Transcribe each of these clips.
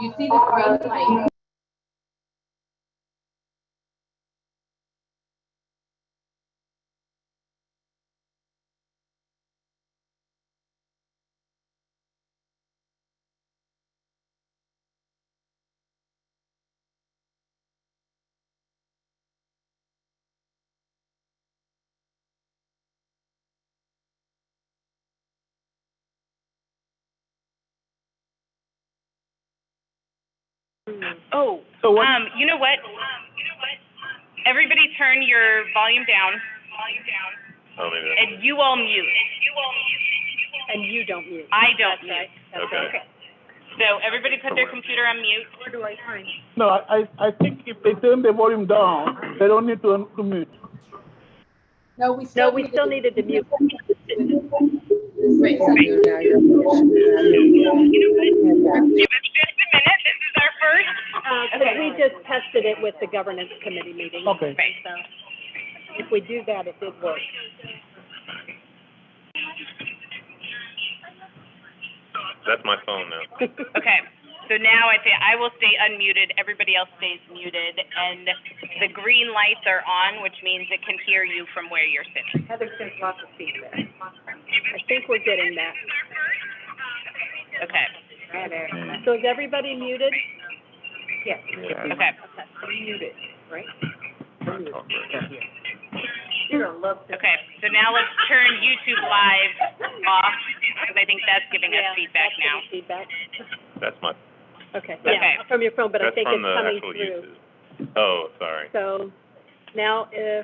you see the green light. Oh, you know what? Everybody turn your volume down. Oh, maybe And you all mute. And you don't mute. I don't mute. Right. Okay. So everybody put their computer on mute. Where do I find? No, I think if they turn the volume down, they don't need to mute. No, we still needed to mute. Right, so You know what? Give us just a minute. This is our first. Because we just tested it with the governance committee meeting. Okay. Right. So if we do that, it did work. That's my phone now. Okay. So now I will stay unmuted. Everybody else stays muted, and the green lights are on, which means it can hear you from where you're sitting. Heather sends lots of feedback. I think we're getting that. Okay. So is everybody muted? Yes. Okay. Muted, right? Okay. So now let's turn YouTube Live off, because I think that's giving us feedback now. Feedback. That's my. Okay. Okay. Yeah, from your phone, but I That's think from it's the coming actual through. YouTube. Oh, sorry. So now is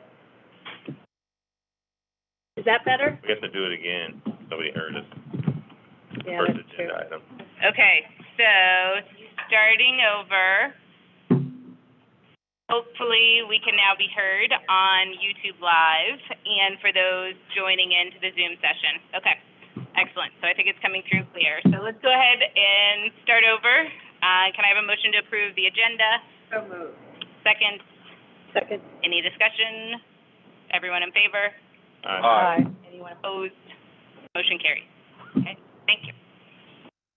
that better? We have to do it again. Nobody heard us. Yeah, First that's true. agenda item. Okay. So starting over. Hopefully, we can now be heard on YouTube Live and for those joining into the Zoom session. Okay, excellent. So I think it's coming through clear. So let's go ahead and start over. Can I have a motion to approve the agenda? So moved. Second? Second. Any discussion? Everyone in favor? Aye. Anyone opposed? Motion carries. Okay, thank you.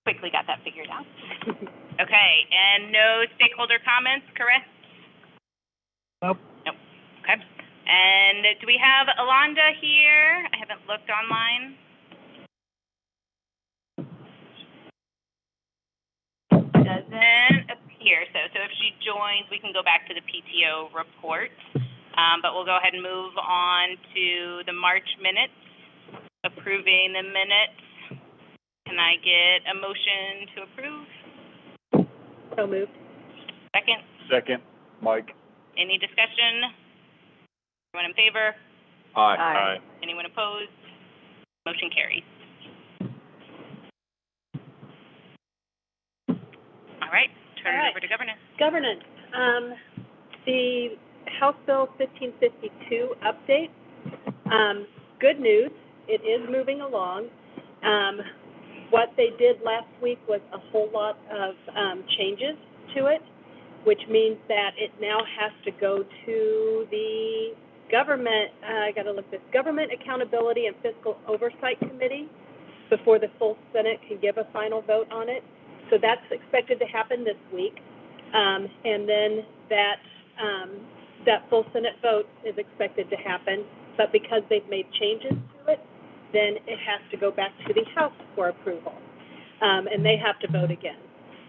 Quickly got that figured out. Okay, and no stakeholder comments, correct? Nope. Nope. Okay. And do we have Alonda here? I haven't looked online. Doesn't appear so. So if she joins, we can go back to the PTO report. But we'll go ahead and move on to the March minutes, approving the minutes. Can I get a motion to approve? So moved. Second? Second, Mike. Any discussion? Everyone in favor? Aye. Anyone opposed? Motion carries. All right, turn it over to governance. Governance. The House Bill 1552 update. Good news. It is moving along. What they did last week was a whole lot of changes to it, which means that it now has to go to the government, Government Accountability and Fiscal Oversight Committee before the full Senate can give a final vote on it. So that's expected to happen this week. And then that full Senate vote is expected to happen, but because they've made changes to it, then it has to go back to the House for approval. And they have to vote again.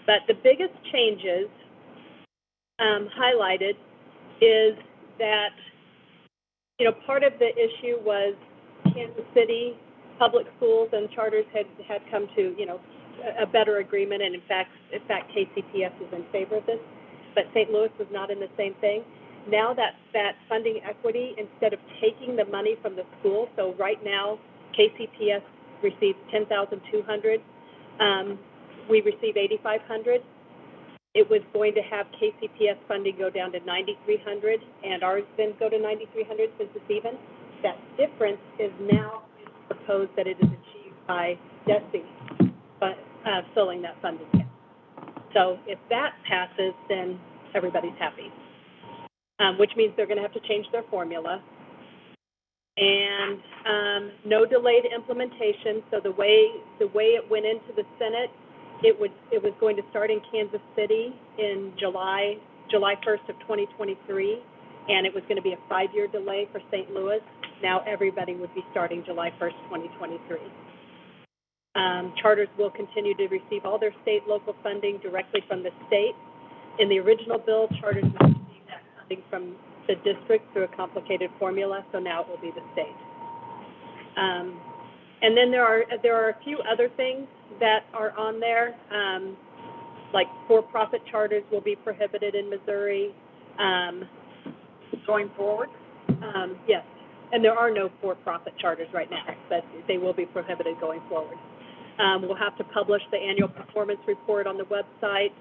But the biggest changes highlighted is that, part of the issue was Kansas City public schools and charters had come to, a better agreement, and in fact, KCPS is in favor of this, but St. Louis was not in the same thing. Now that funding equity, instead of taking the money from the school, so right now KCPS receives $10,200, we receive $8,500. It was going to have KCPS funding go down to $9,300, and ours then go to $9,300 since it's even. That difference is now proposed that it is achieved by DESE, but filling that funding gap. So if that passes, then everybody's happy, which means they're going to have to change their formula. And no delayed implementation. So the way it went into the Senate it was going to start in Kansas City in July 1st of 2023, and it was going to be a 5-year delay for St. Louis. Now everybody would be starting July 1st, 2023. Charters will continue to receive all their state local funding directly from the state. In the original bill, charters would receive that funding from the district through a complicated formula, so now it will be the state. And then there are a few other things that are on there, like for-profit charters will be prohibited in Missouri. Going forward? Yes, and there are no for-profit charters right now, but they will be prohibited going forward. We'll have to publish the annual performance report on the website.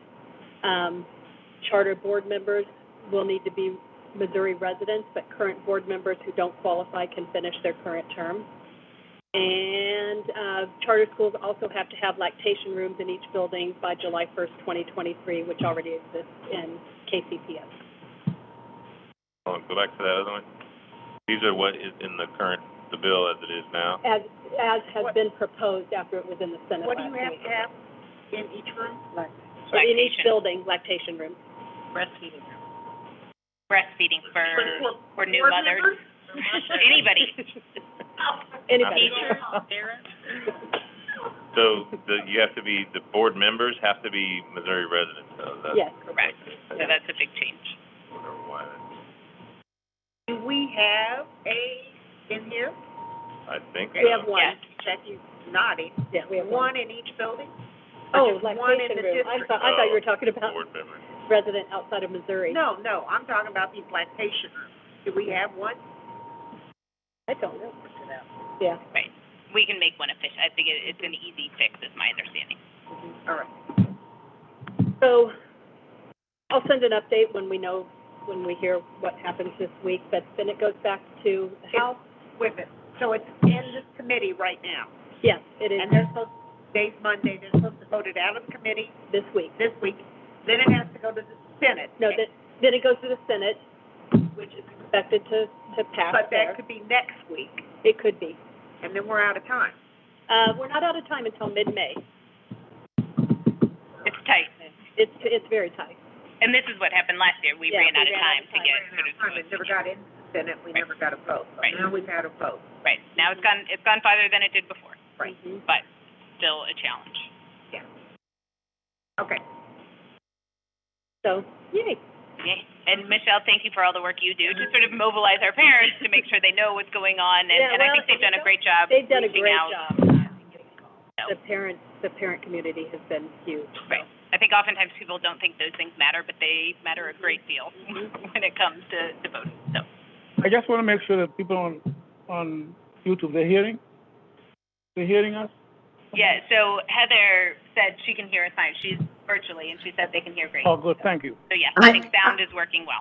Charter board members will need to be Missouri residents, but current board members who don't qualify can finish their current term. And charter schools also have to have lactation rooms in each building by July 1st, 2023, which already exists in KCPS. Hold on, go back to that other one. These are what is in the bill as it is now? As has been proposed after it was in the Senate What do last you have week. to have in each room? So in each building, lactation rooms. Breastfeeding. Breastfeeding for new board mothers. members? Anybody. Anybody. Teachers, parents? So you have to be, the board members have to be Missouri residents, though? Yes. Correct. So that's a big change. I wonder why that- Do we have in here? I think We have so. one. Yes. Jackie nodding. Yeah, we have One in each building? Oh, Or just one in lactation the room. district? I thought you were talking about Board members. resident outside of Missouri. No, I'm talking about these lactation rooms. Do we have one? I don't know. Yeah. Right. We can make one efficient. I think it's an easy fix, is my understanding. All right. So I'll send an update when we hear what happens this week, but then it goes back to the House. With it. So it's in this committee right now. Yes, it is And they're supposed, today's Monday, they're supposed to vote it out of the committee this week. this week. Then it has to go to the Senate. No, then it goes to the Senate, which is expected to pass But there. that could be next week, It could be. and then we're out of time. We're not out of time until mid-May. It's tight. It's very tight. And this is what happened last year. We ran out of time to get sort of. It never got in the Senate, we never got a vote. Right. Now we've had a vote. Right. Now it's gone farther than it did before. Right. Mhm. But still a challenge. Okay. So, yay. Yay. And Michelle, thank you for all the work you do to sort of mobilize our parents to make sure they know what's going on. And I think they've done a great job. They've done a reaching great out. job. So. The parent community has been huge. Right. I think oftentimes people don't think those things matter, but they matter a great deal when it comes to voting. So. I just want to make sure that people on YouTube, they're hearing us? Yeah, so Heather said she can hear us fine. She's virtually, and she said they can hear great. Oh, good, thank you. So yes, I think sound is working well.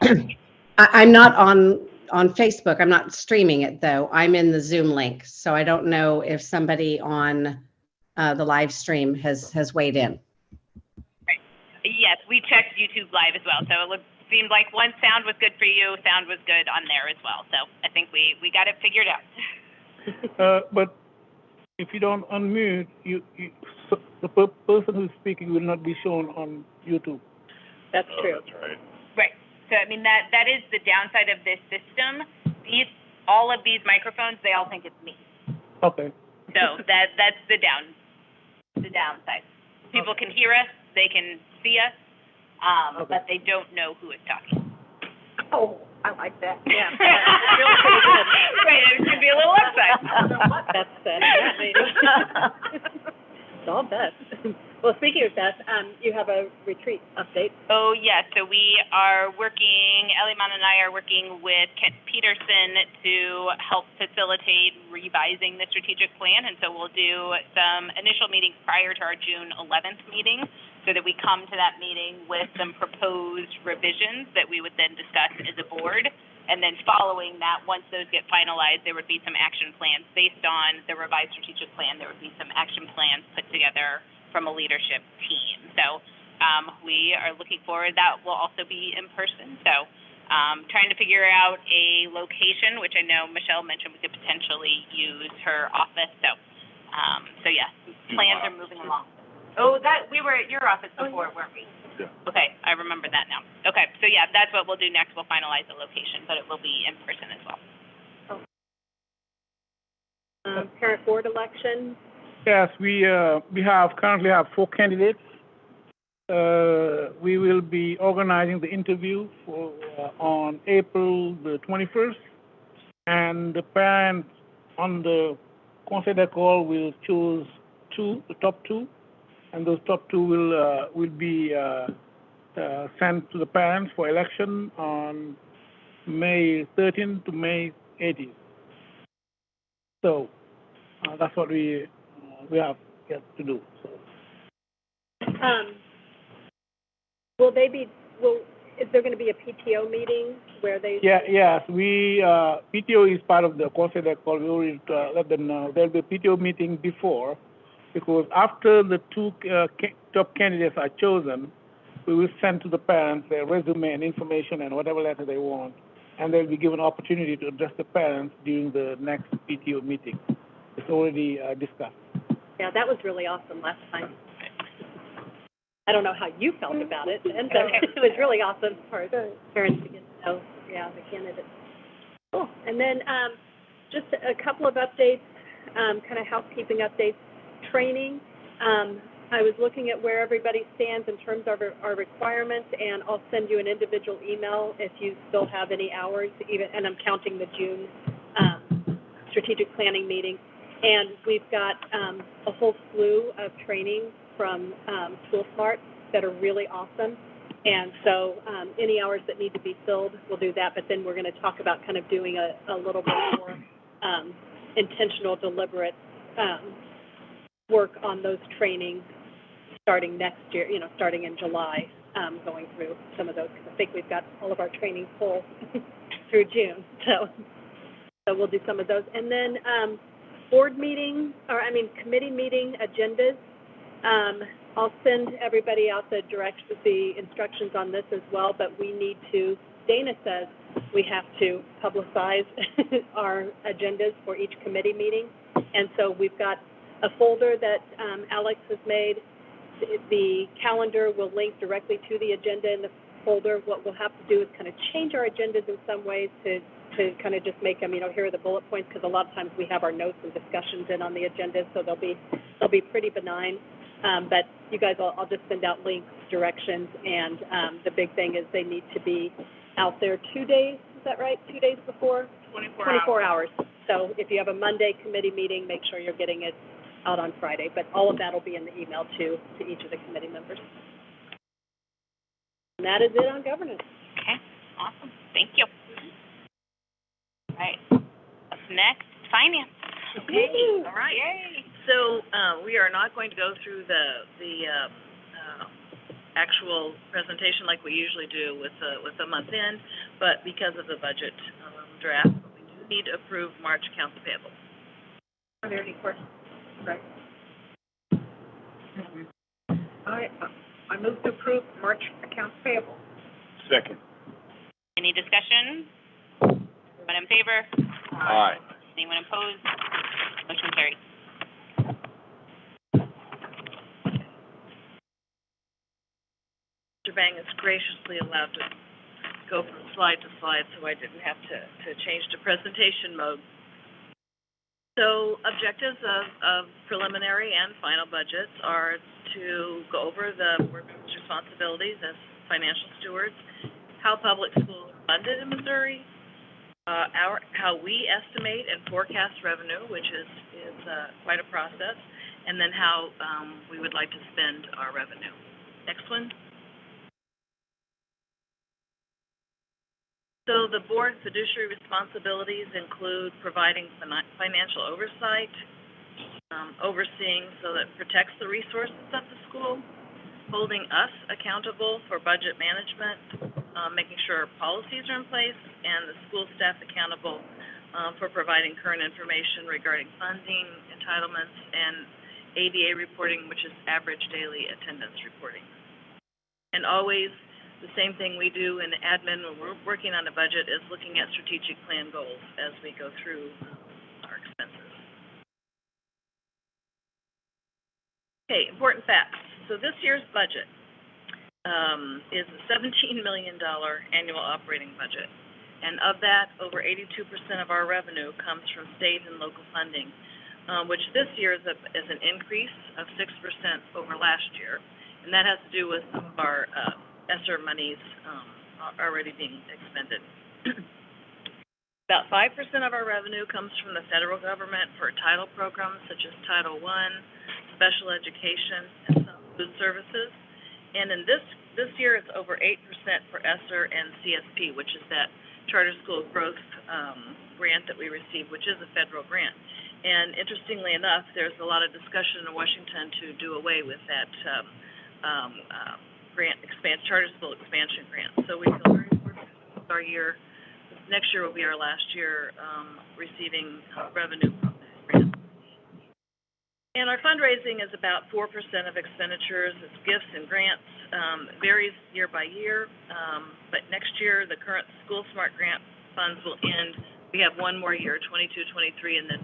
I'm not on Facebook. I'm not streaming it, though. I'm in the Zoom link, so I don't know if somebody on the live stream has weighed in. Right. Yes, we checked YouTube Live as well, so it seemed like once sound was good for you, sound was good on there as well. So I think we got it figured out. But if you don't unmute, the person who's speaking will not be shown on YouTube. That's Oh, true. that's right. Right. So I mean that is the downside of this system. All of these microphones, they all think it's me. Okay. So that's the downside. People can hear us, they can see us, but they don't know who is talking. Oh, I like that. Yeah. Right, it should be a little upside. That's Beth. It's all Beth. Well, speaking of Beth, you have a retreat update. Oh, yeah, so we are working, Eliman and I are working with Kent Peterson to help facilitate revising the strategic plan, and so we'll do some initial meetings prior to our June 11th meeting, so that we come to that meeting with some proposed revisions that we would then discuss as a board. And then following that, once those get finalized, there would be some action plans based on the revised strategic plan. There would be some action plans put together from a leadership team. So we are looking forward. That will also be in person. So trying to figure out a location, which I know Michelle mentioned we could potentially use her office. So yeah, plans are moving along. Oh, that, we were at your office before, weren't we? Yeah. Okay, I remember that now. Okay, so yeah, that's what we'll do next. We'll finalize the location, but it will be in person as well. Parent board election, Yes, we currently have 4 candidates. We will be organizing the interview for, on April the 21st, and the parents on the conseil d'école will choose the top 2, and those top 2 will be sent to the parents for election on May 13th to May 18th. So that's what we have yet to do. So. Is there going to be a PTO meeting where they? Yes, PTO is part of the conseil d'école. We will let them know. There'll be a PTO meeting before, because after the 2 top candidates are chosen, we will send to the parents their resume and information and whatever letter they want, and they'll be given an opportunity to address the parents during the next PTO meeting. It's already discussed. Yeah, that was really awesome last time. I don't know how you felt about it, and it was really awesome for parents to get to know, the candidates. Cool. And then just a couple of updates, kind of housekeeping updates. Training, I was looking at where everybody stands in terms of our requirements, and I'll send you an individual email if you still have any hours, and I'm counting the June strategic planning meeting. And we've got a whole slew of training from SchoolSmart that are really awesome. And so any hours that need to be filled, we'll do that. But then we're going to talk about kind of doing a little bit more intentional, deliberate work on those trainings starting next year, starting in July, going through some of those. Because I think we've got all of our training full through June. So we'll do some of those. And then committee meeting agendas. I'll send everybody out the instructions on this as well, but we need to, Dana says we have to publicize our agendas for each committee meeting. And so we've got a folder that Alex has made. The calendar will link directly to the agenda in the folder. What we'll have to do is kind of change our agendas in some ways to kind of just make them, here are the bullet points, because a lot of times we have our notes and discussions in on the agenda, so they'll be pretty benign. But you guys, I'll just send out links, directions, and the big thing is they need to be out there 2 days, is that right? 2 days before? 24 hours. So if you have a Monday committee meeting, make sure you're getting it out on Friday. But all of that will be in the email to each of the committee members. And that is it on governance. Okay, awesome. Thank you. All right. Up next, finance. Okay, all right. Yay. So we are not going to go through the actual presentation like we usually do with the month end, but because of the budget draft, we do need to approve March accounts payable. Are there any questions? Right. I move to approve March accounts payable. Second. Any discussion? Everyone in favor? Aye. Anyone opposed? Motion carries. Mr. Bang is graciously allowed to go from slide to slide, so I didn't have to change to presentation mode. So objectives of preliminary and final budgets are to go over the board members' responsibilities as financial stewards, how public schools are funded in Missouri, how we estimate and forecast revenue, which is quite a process, and then how we would like to spend our revenue. Next one. So the board fiduciary responsibilities include providing financial oversight, overseeing so that it protects the resources of the school, holding us accountable for budget management, making sure policies are in place, and the school staff accountable for providing current information regarding funding, entitlements, and ADA reporting, which is average daily attendance reporting. And always the same thing we do in admin when we're working on a budget is looking at strategic plan goals as we go through our expenses. Okay, important facts. So this year's budget is a $17 million annual operating budget. And of that, over 82% of our revenue comes from state and local funding, which this year is an increase of 6% over last year. And that has to do with some of our ESSER monies already being expended. About 5% of our revenue comes from the federal government for title programs such as Title I, special education, and some food services. And in this year, it's over 8% for ESSER and CSP, which is that charter school growth grant that we received, which is a federal grant. And interestingly enough, there's a lot of discussion in Washington to do away with that charter school expansion grant. So we feel very fortunate with our year. Next year will be our last year receiving revenue from that grant. And our fundraising is about 4% of expenditures. It's gifts and grants. It varies year by year. But next year, the current School Smart Grant funds will end. We have one more year, 22-23, and then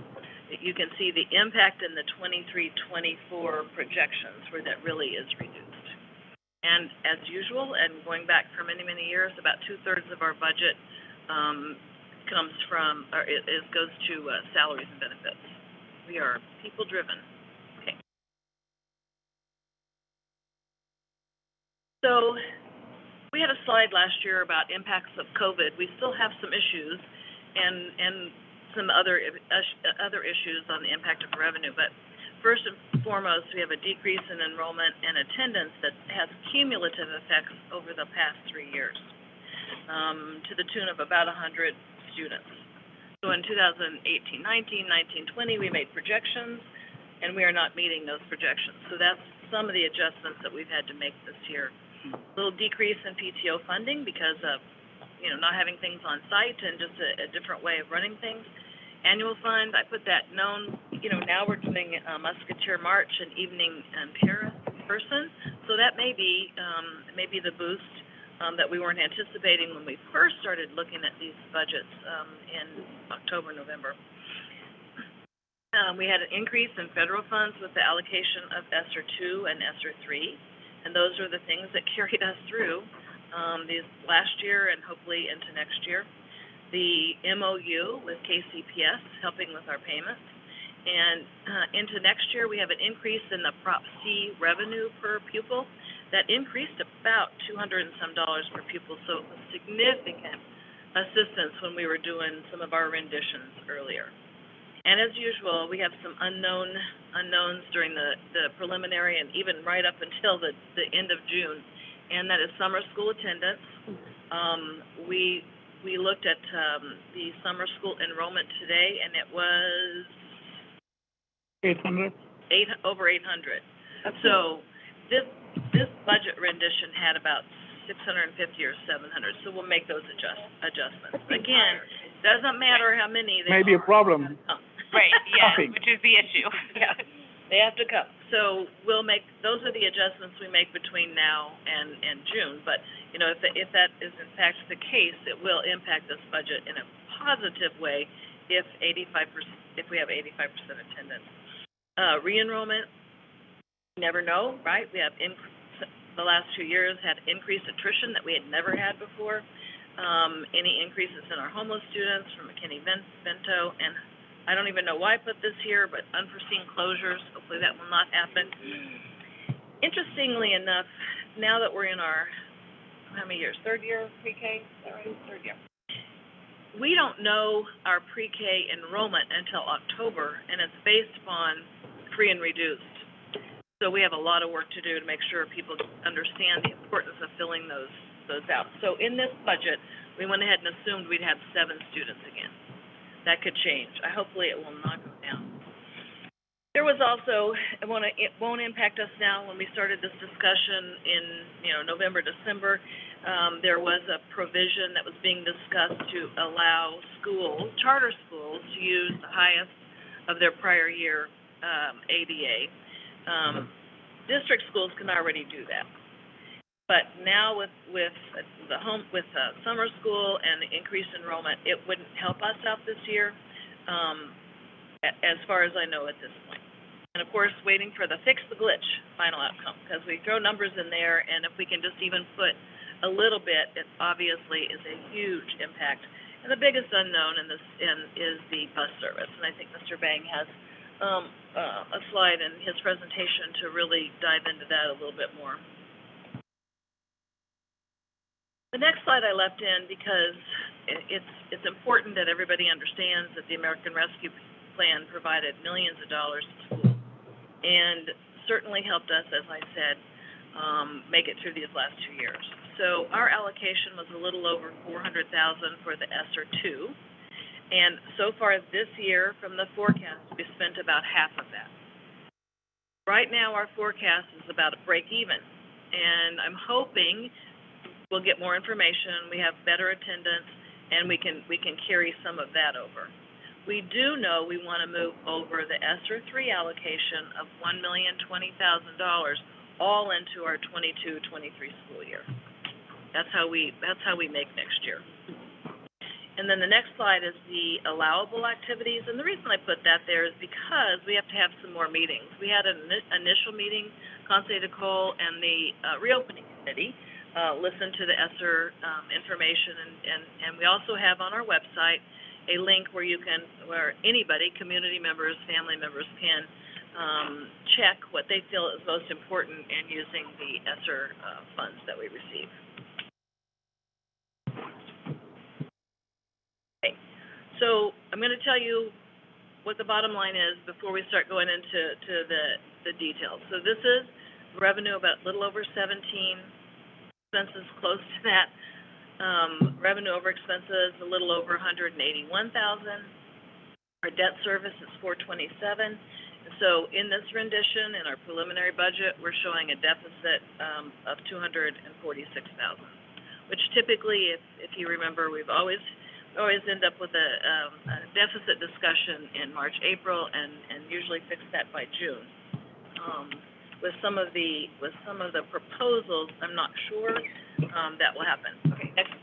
you can see the impact in the 23-24 projections where that really is reduced. And as usual, and going back for many, many years, about 2/3 of our budget comes from, or goes to salaries and benefits. We are people-driven. Okay. So we had a slide last year about impacts of COVID. We still have some issues and some other issues on the impact of revenue. But first and foremost, we have a decrease in enrollment and attendance that has cumulative effects over the past 3 years, to the tune of about 100 students. So in 2018-19, 19-20, we made projections, and we are not meeting those projections. So that's some of the adjustments that we've had to make this year. A little decrease in PTO funding because of not having things on site and just a different way of running things. Annual fund, I put that known, now we're doing Musketeer March and evening in Paris in person. So that may be the boost that we weren't anticipating when we first started looking at these budgets in October, November. We had an increase in federal funds with the allocation of ESSER 2 and ESSER 3, and those are the things that carried us through these last year and hopefully into next year. The MOU with KCPS helping with our payments. And into next year, we have an increase in the Prop C revenue per pupil. That increased about $200 and some per pupil, so it was significant assistance when we were doing some of our renditions earlier. And as usual, we have some unknowns during the preliminary and even right up until the end of June, and that is summer school attendance. We looked at the summer school enrollment today, and it was 800. Over 800. So this budget rendition had about 650 or 700. So we'll make those adjustments. Again, doesn't matter how many. Maybe a problem. Right. Yeah. Which is the issue. Yeah. They have to come. So we'll make, those are the adjustments we make between now and June. But, if that is in fact the case, it will impact this budget in a positive way if we have 85% attendance. Re-enrollment, you never know, right? We have the last 2 years had increased attrition that we had never had before. Any increases in our homeless students from McKinney-Vento, and I don't even know why I put this here, but unforeseen closures, hopefully that will not happen. Interestingly enough, now that we're in our, how many years? Third year of pre-K? Is that right? Third year. We don't know our pre-K enrollment until October, and it's based upon free and reduced. So we have a lot of work to do to make sure people understand the importance of filling those out. So in this budget, we went ahead and assumed we'd have 7 students again. That could change. Hopefully it will not go down. There was also, it won't impact us now. When we started this discussion in November, December, there was a provision that was being discussed to allow charter schools to use the highest of their prior year ADA. District schools can already do that. But now with summer school and the increased enrollment, it wouldn't help us out this year, as far as I know at this point. And of course, waiting for the fix the glitch final outcome, because we throw numbers in there, and if we can just even put a little bit, it obviously is a huge impact. And the biggest unknown in this is the bus service, and I think Mr. Bang has a slide in his presentation to really dive into that a little bit more. The next slide I left in because it's important that everybody understands that the American Rescue Plan provided millions of dollars to schools and certainly helped us, as I said, make it through these last 2 years. So our allocation was a little over $400,000 for the ESSER 2, and so far this year from the forecast, we spent about half of that. Right now, our forecast is about a break even, and I'm hoping we'll get more information, we have better attendance, and we can carry some of that over. We do know we want to move over the ESSER 3 allocation of $1,020,000 all into our 22-23 school year. That's how we make next year. And then the next slide is the allowable activities, and the reason I put that there is because we have to have some more meetings. We had an initial meeting, Conseil d'école and the reopening committee, listen to the ESSER information, and we also have on our website a link where anybody, community members, family members, can check what they feel is most important in using the ESSER funds that we receive. Okay, so I'm going to tell you what the bottom line is before we start going into the details. So this is revenue about a little over 17, expenses close to that. Revenue over expenses a little over 181,000. Our debt service is 427. And so in this rendition, in our preliminary budget, we're showing a deficit of 246,000, which typically, if you remember, we've always end up with a deficit discussion in March, April, and usually fix that by June. With some of the proposals, I'm not sure that will happen. Okay, next.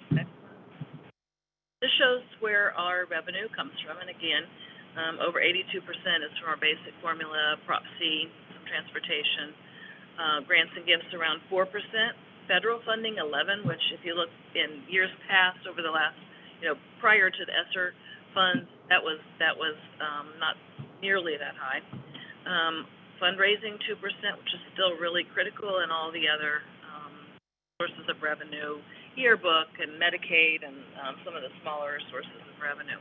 This shows where our revenue comes from, and again, over 82% is from our basic formula, Prop C, some transportation, grants and gifts around 4%, federal funding 11%, which if you look in years past over the last, prior to the ESSER funds, that was not nearly that high. Fundraising 2%, which is still really critical, and all the other sources of revenue, yearbook and Medicaid, and some of the smaller sources of revenue.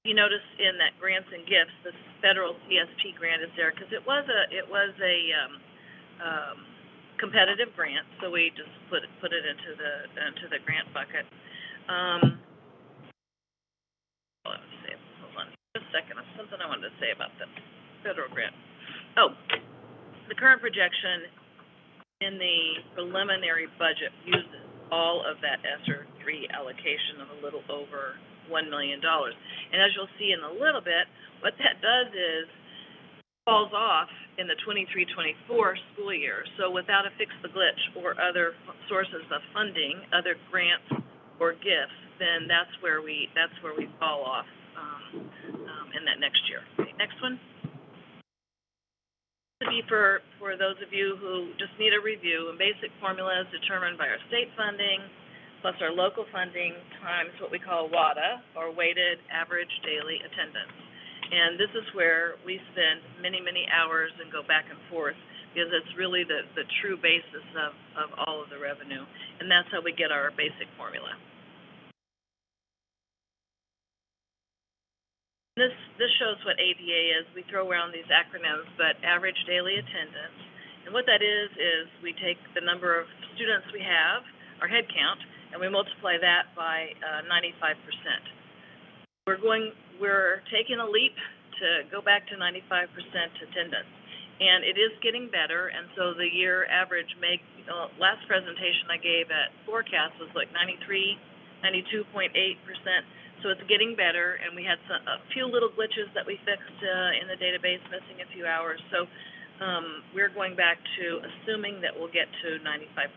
You notice in that grants and gifts, this federal CSP grant is there because it was a competitive grant, so we just put it into the grant bucket. Let me see. Hold on just a second. There's something I wanted to say about the federal grant. Oh, the current projection in the preliminary budget uses all of that ESSER 3 allocation of a little over $1 million. And as you'll see in a little bit, what that does is falls off in the 23-24 school year. So without a fix the glitch or other sources of funding, other grants or gifts, then that's where we fall off in that next year. Okay, next one. To be for those of you who just need a review, and basic formula is determined by our state funding plus our local funding times what we call WADA, or weighted average daily attendance. And this is where we spend many, many hours and go back and forth because it's really the true basis of all of the revenue. And that's how we get our basic formula. This shows what ADA is. We throw around these acronyms, but average daily attendance. And what that is we take the number of students we have, our head count, and we multiply that by 95%. We're taking a leap to go back to 95% attendance. And it is getting better, and so the year average last presentation I gave at forecast was like 92.8%. So it's getting better, and we had a few little glitches that we fixed in the database, missing a few hours. So we're going back to assuming that we'll get to 95%.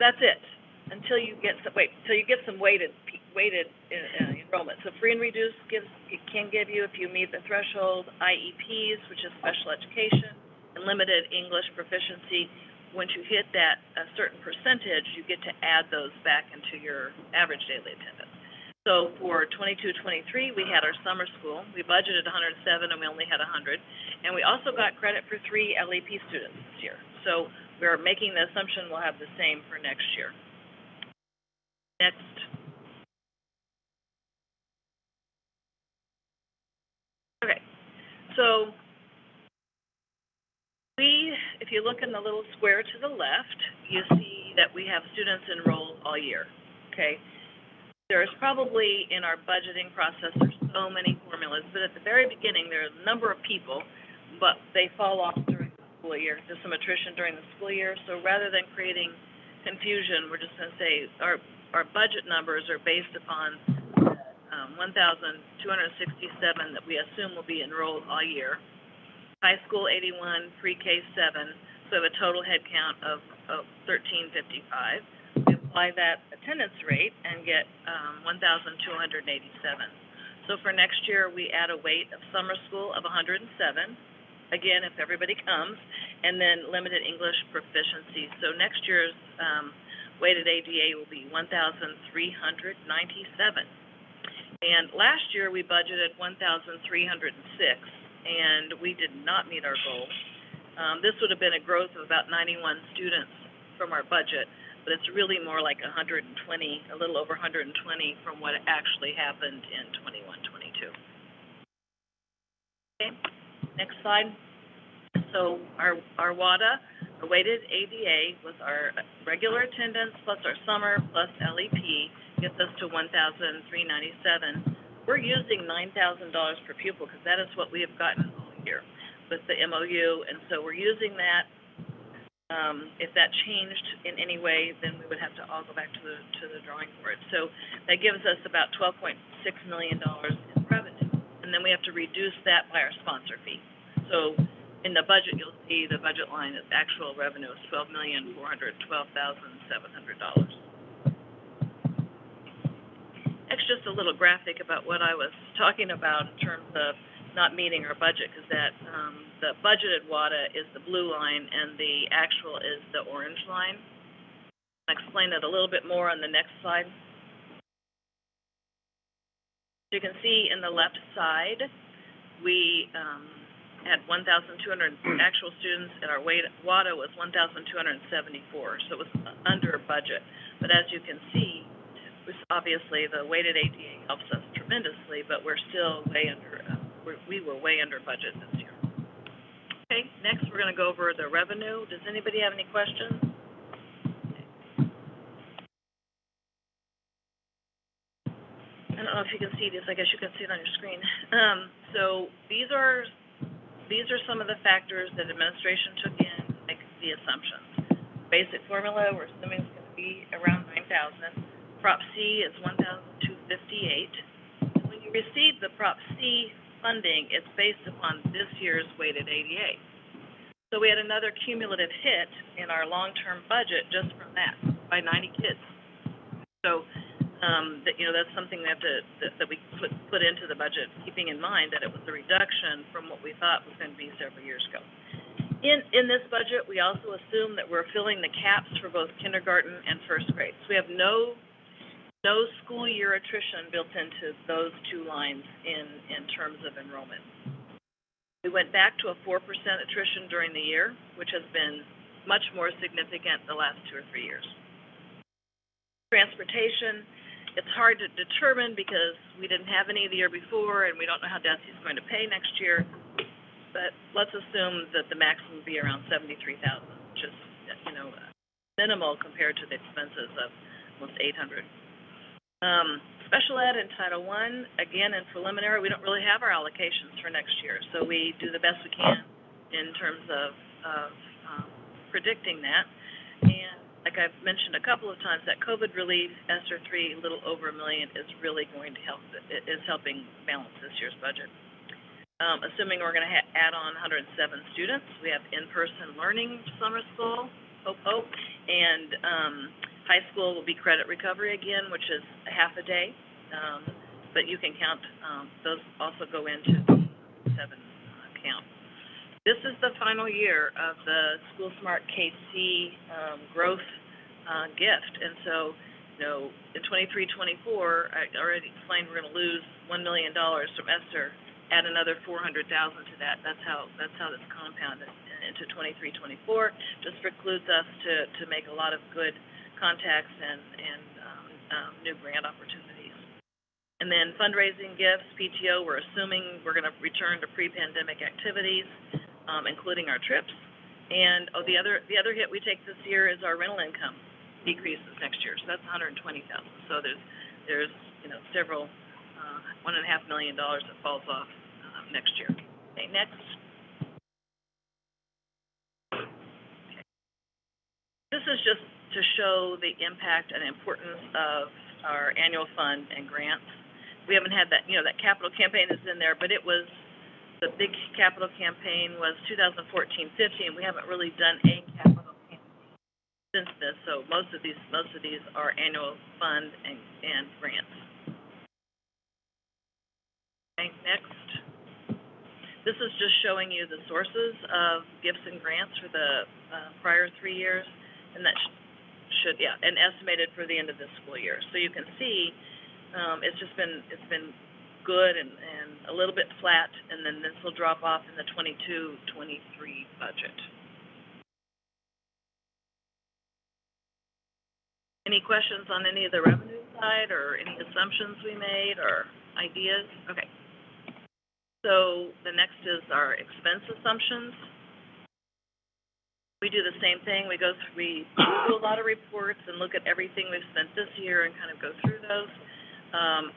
That's it until you get some weighted weighted enrollment. So free and reduced can give you, if you meet the threshold, IEPs, which is special education, and limited English proficiency. Once you hit that a certain percentage, you get to add those back into your average daily attendance. So for 22-23, we had our summer school. We budgeted 107, and we only had 100. And we also got credit for 3 LEP students this year. So we're making the assumption we'll have the same for next year. Next. Okay, so if you look in the little square to the left, you see that we have students enrolled all year, okay? There's probably, in our budgeting process, there's so many formulas, but at the very beginning, there are a number of people, but they fall off during the school year. There's some attrition during the school year, so rather than creating confusion, we're just going to say our budget numbers are based upon 1,267 that we assume will be enrolled all year. High school 81, pre-K 7, so we have a total head count of 1,355. We apply that attendance rate and get 1,287. So for next year, we add a weight of summer school of 107, again, if everybody comes, and then limited English proficiency. So next year's weighted ADA will be 1,397. And last year, we budgeted 1,306, and we did not meet our goal. This would have been a growth of about 91 students from our budget, but it's really more like 120, a little over 120 from what actually happened in 21-22. Okay, next slide. So our WADA, our weighted ADA, was our regular attendance plus our summer plus LEP, gets us to 1,397. We're using $9,000 per pupil because that is what we have gotten all year with the MOU, and so we're using that. If that changed in any way, then we would have to all go back to the drawing board. So that gives us about $12.6 million in revenue, and then we have to reduce that by our sponsor fee. So in the budget, you'll see the budget line is actual revenue is $12,412,700. Next, just a little graphic about what I was talking about in terms of not meeting our budget, because that the budgeted WADA is the blue line and the actual is the orange line. I'll explain that a little bit more on the next slide. You can see in the left side, we had 1,200 actual students, and our WADA was 1,274, so it was under budget. But as you can see, obviously the weighted ADA helps us tremendously, but we're still way under. We were way under budget this year. Okay, next we're going to go over the revenue. Does anybody have any questions? I don't know if you can see this. I guess you can see it on your screen. So these are some of the factors that administration took in to make the assumptions. Basic formula, we're assuming it's going to be around 9,000. Prop C is 1,258. When you receive the Prop C funding, it's based upon this year's weighted ADA. So we had another cumulative hit in our long-term budget just from that, by 90 kids. So that's something we have to that we put into the budget, keeping in mind that it was a reduction from what we thought was going to be several years ago. In this budget, we also assume that we're filling the caps for both kindergarten and first grade. So we have no school year attrition built into those two lines in terms of enrollment. We went back to a 4% attrition during the year, which has been much more significant the last 2 or 3 years. Transportation, it's hard to determine because we didn't have any the year before, and we don't know how DESE is going to pay next year. But let's assume that the maximum will be around $73,000, which is minimal compared to the expenses of almost $800. Special ed and Title I, again, in preliminary, we don't really have our allocations for next year, so we do the best we can in terms of predicting that. And like I've mentioned a couple of times, that COVID relief, ESSER 3, a little over $1 million, is really going to help. It is helping balance this year's budget. Assuming we're going to add on 107 students, we have in-person learning summer school, hope, and High school will be credit recovery again, which is a half a day, but you can count, those also go into the 7 count. This is the final year of the School Smart KC growth gift, and so, you know, in 23-24, I already explained we're going to lose $1 million from ESSER. Add another $400,000 to that. That's how this compounded into 23-24. Just precludes us to make a lot of good contacts and new grant opportunities. And then fundraising gifts, PTO. We're assuming we're going to return to pre-pandemic activities, including our trips. And the other hit we take this year is our rental income decreases next year. So that's $120,000. So there's several $1.5 million that falls off next year. Okay, next. Okay. This is just to show the impact and importance of our annual fund and grants. We haven't had that, that capital campaign is in there, but it was, the big capital campaign was 2014-15. We haven't really done a capital campaign since this, so most of these are annual fund and grants. Okay, next. This is just showing you the sources of gifts and grants for the prior 3 years, and that and estimated for the end of this school year. So you can see it's been good and a little bit flat, and then this will drop off in the 22-23 budget. Any questions on any of the revenue side or any assumptions we made or ideas? Okay. So the next is our expense assumptions. We do the same thing. We do a lot of reports and look at everything we've spent this year and kind of go through those.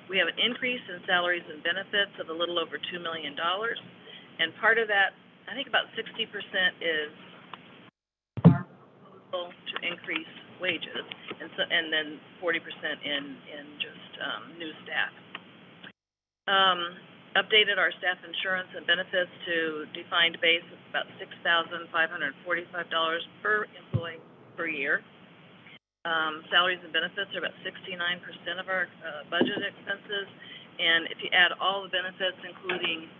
We have an increase in salaries and benefits of a little over $2 million. And part of that, I think about 60% is our proposal to increase wages, and then 40% in just new staff. Updated our staff insurance and benefits to defined base of about $6,545 per employee per year. Salaries and benefits are about 69% of our budget expenses, and if you add all the benefits, including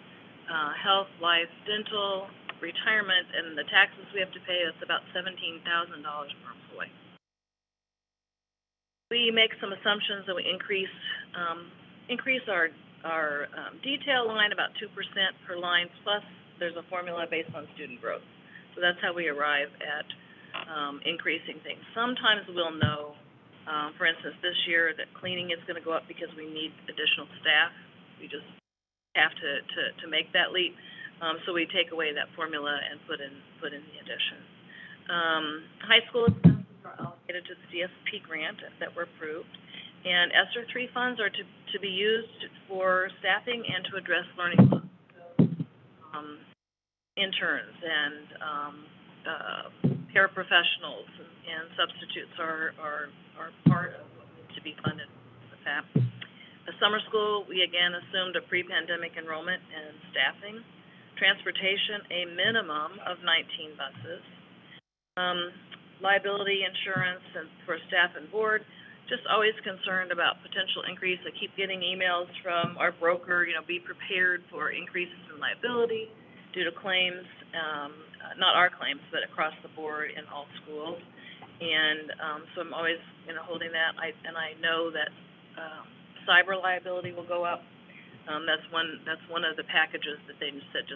health, life, dental, retirement, and the taxes we have to pay, it's about $17,000 per employee. We make some assumptions that we increase our detail line about 2% per line, plus there's a formula based on student growth. So that's how we arrive at increasing things. Sometimes we'll know, for instance, this year that cleaning is going to go up because we need additional staff. We just have to make that leap. So we take away that formula and put in the addition. High school expenses are allocated to the DSP grant that were approved. And ESSER 3 funds are to be used for staffing and to address learning loss. So, interns and paraprofessionals and substitutes are part of what needs to be funded with that. The summer school, we again assumed a pre-pandemic enrollment and staffing. Transportation, a minimum of 19 buses. Liability insurance and for staff and board. Just always concerned about potential increase. I keep getting emails from our broker, be prepared for increases in liability due to claims, not our claims, but across the board in all schools. And so I'm always, holding that. I know that cyber liability will go up. That's one of the packages that they said,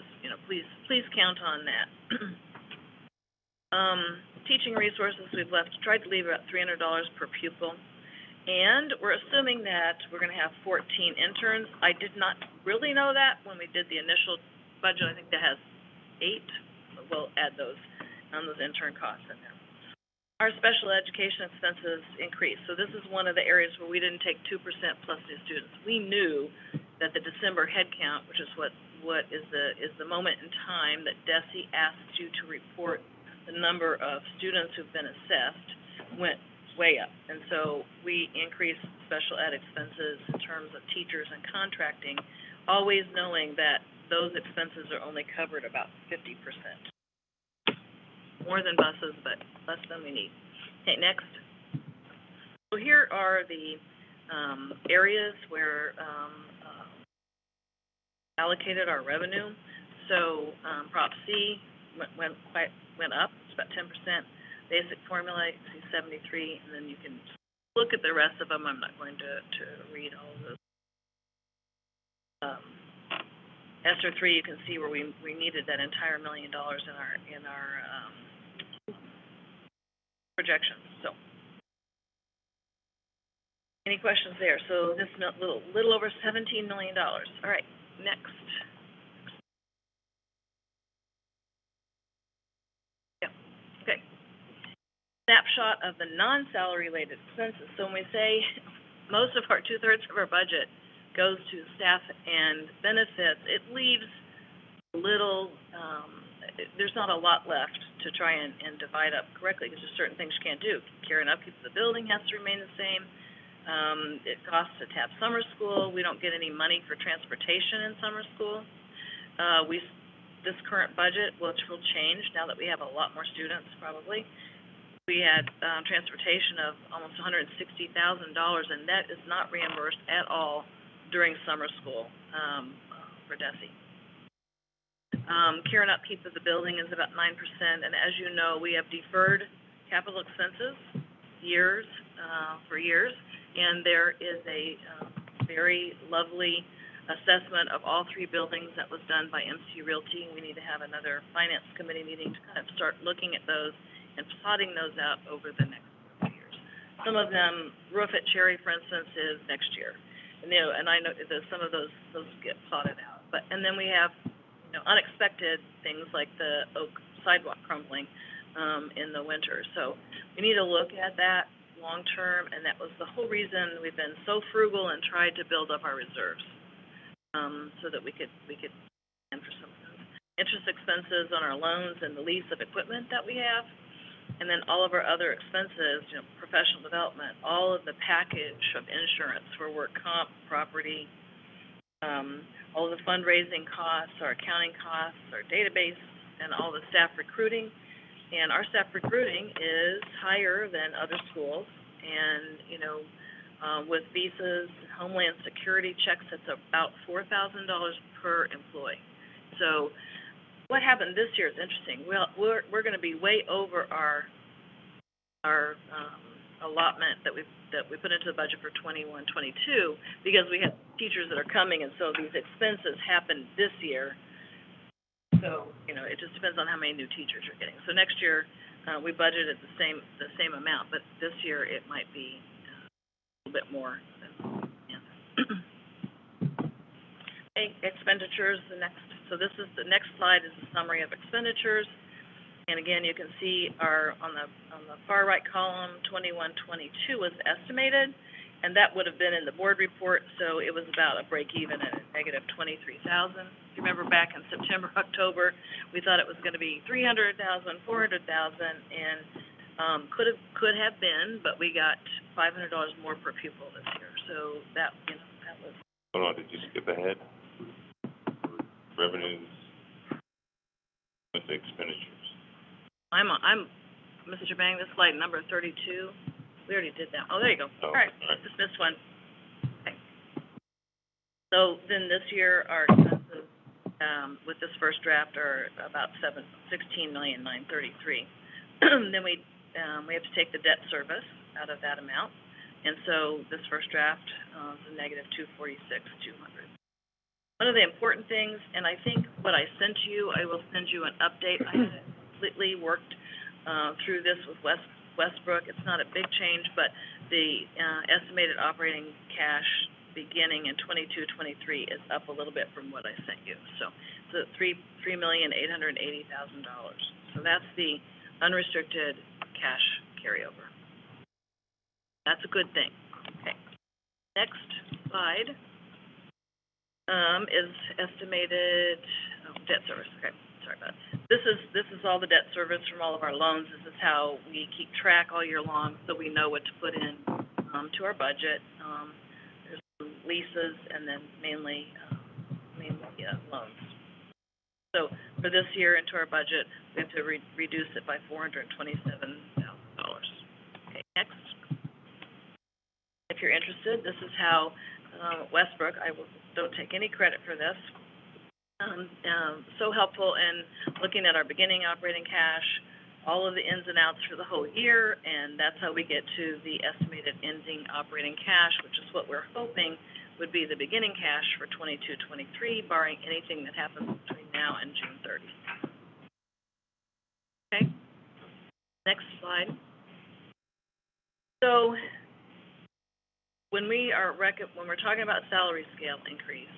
please count on that. Teaching resources, we've tried to leave about $300 per pupil. And we're assuming that we're going to have 14 interns. I did not really know that when we did the initial budget. I think that has 8. But we'll add those intern costs in there. Our special education expenses increased. So this is one of the areas where we didn't take 2% plus new students. We knew that the December head count, which is what is the moment in time that DESE asks you to report the number of students who've been assessed, went way up. And so we increased special ed expenses in terms of teachers and contracting, always knowing that those expenses are only covered about 50%. More than buses, but less than we need. Okay, next. So here are the areas where allocated our revenue. So Prop C went up. It's about 10%. Basic formula, you can see 73, and then you can look at the rest of them. I'm not going to read all of those. ESSER 3, you can see where we needed that entire $1 million in our projections. So, any questions there? So this little over $17 million. All right, next. Yeah. Okay. Snapshot of the non-salary related expenses. So when we say most of our 2/3 of our budget goes to staff and benefits, it leaves little, there's not a lot left to try and divide up correctly, because there's certain things you can't do. Care and upkeep of the building has to remain the same. It costs to have summer school. We don't get any money for transportation in summer school. This current budget, which will change now that we have a lot more students probably, we had transportation of almost $160,000, and that is not reimbursed at all during summer school for DESE. Care and upkeep of the building is about 9%, and as you know, we have deferred capital expenses for years, and there is a very lovely assessment of all 3 buildings that was done by MC Realty. We need to have another finance committee meeting to kind of start looking at those and plotting those out over the next few years. Some of them, roof at Cherry, for instance, is next year. And I know that some of those get plotted out. And then we have, unexpected things like the oak sidewalk crumbling in the winter. So we need to look at that long term, and that was the whole reason we've been so frugal and tried to build up our reserves, so that we could plan for some of those interest expenses on our loans and the lease of equipment that we have. And then all of our other expenses, professional development, all of the package of insurance for work comp, property, all of the fundraising costs, our accounting costs, our database, and all the staff recruiting. And our staff recruiting is higher than other schools. And, with visas, Homeland Security checks, it's about $4,000 per employee. So what happened this year is interesting. We're going to be way over our allotment that we put into the budget for 21-22, because we have teachers that are coming, and so these expenses happen this year. So it just depends on how many new teachers you're getting. So next year we budgeted the same amount, but this year it might be a little bit more. Expenditures, the next. So the next slide is a summary of expenditures, and again you can see on the far right column, 21-22 was estimated, and that would have been in the board report. So it was about a break even at a negative $23,000. Remember back in September, October, we thought it was going to be $300,000, $400,000, and could have been, but we got $500 more per pupil this year. So that was. Hold on, did you skip ahead? Revenues with the expenditures. I'm Mr. Bang, this slide number 32. We already did that. Oh, there you go. All right. Just missed one. Okay. So then this year our expenses with this first draft are about $16,933,000. Then we have to take the debt service out of that amount, and so this first draft is a negative $246,200. One of the important things, and I think what I sent you, I will send you an update. I had completely worked through this with Westbrook. It's not a big change, but the estimated operating cash beginning in 22-23 is up a little bit from what I sent you. So it's $3,880,000. So that's the unrestricted cash carryover. That's a good thing. Okay. Next slide is estimated debt service. Okay, sorry about that. This is all the debt service from all of our loans. This is how we keep track all year long, so we know what to put in to our budget. There's some leases, and then mainly loans. So for this year into our budget, we have to reduce it by $427,000. Okay, next. if you're interested, this is how Westbrook, don't take any credit for this, so helpful in looking at our beginning operating cash, all of the ins and outs for the whole year, and that's how we get to the estimated ending operating cash, which is what we're hoping would be the beginning cash for 22-23, barring anything that happens between now and June 30th. Okay, next slide. So when we're talking about salary scale increase,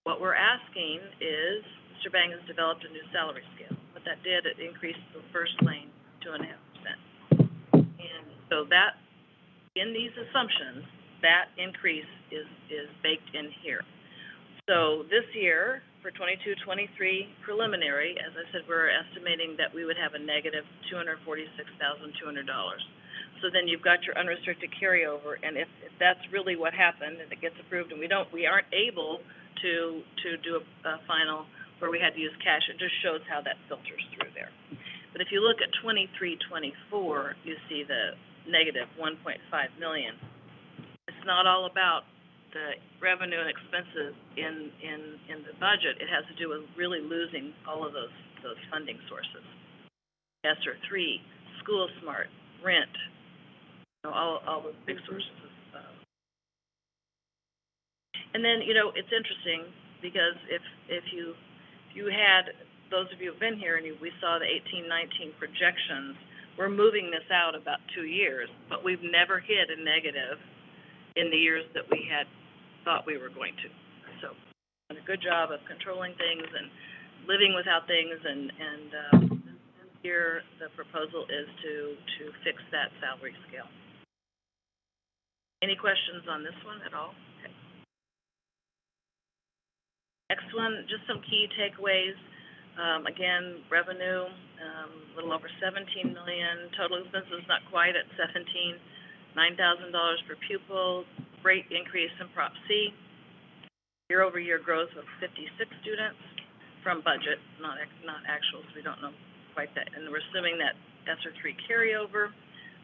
what we're asking is, Mr. Bang has developed a new salary scale. What that did, it increased the first lane 2.5%. And so that, in these assumptions, that increase is baked in here. So this year, for 22-23 preliminary, as I said, we're estimating that we would have a negative $246,200. So then you've got your unrestricted carryover, and if that's really what happened, and it gets approved, and we aren't able to do a final where we had to use cash, it just shows how that filters through there. But if you look at 23-24, you see the negative 1.5 million. It's not all about the revenue and expenses in the budget. It has to do with really losing all of those funding sources. ESSER 3, School Smart, rent, all those big sources of and then, it's interesting because if you had, those of you who've been here and we saw the 18-19 projections, we're moving this out about 2 years, but we've never hit a negative in the years that we had thought we were going to. So, done a good job of controlling things and living without things, and this year the proposal is to fix that salary scale. Any questions on this one at all? Okay. Next one, just some key takeaways. Again, revenue, a little over 17 million. Total expenses not quite at 17. $9,000 per pupil. Great increase in Prop C. Year-over-year growth of 56 students from budget, not actuals. We don't know quite that. And we're assuming that ESSER 3 carryover.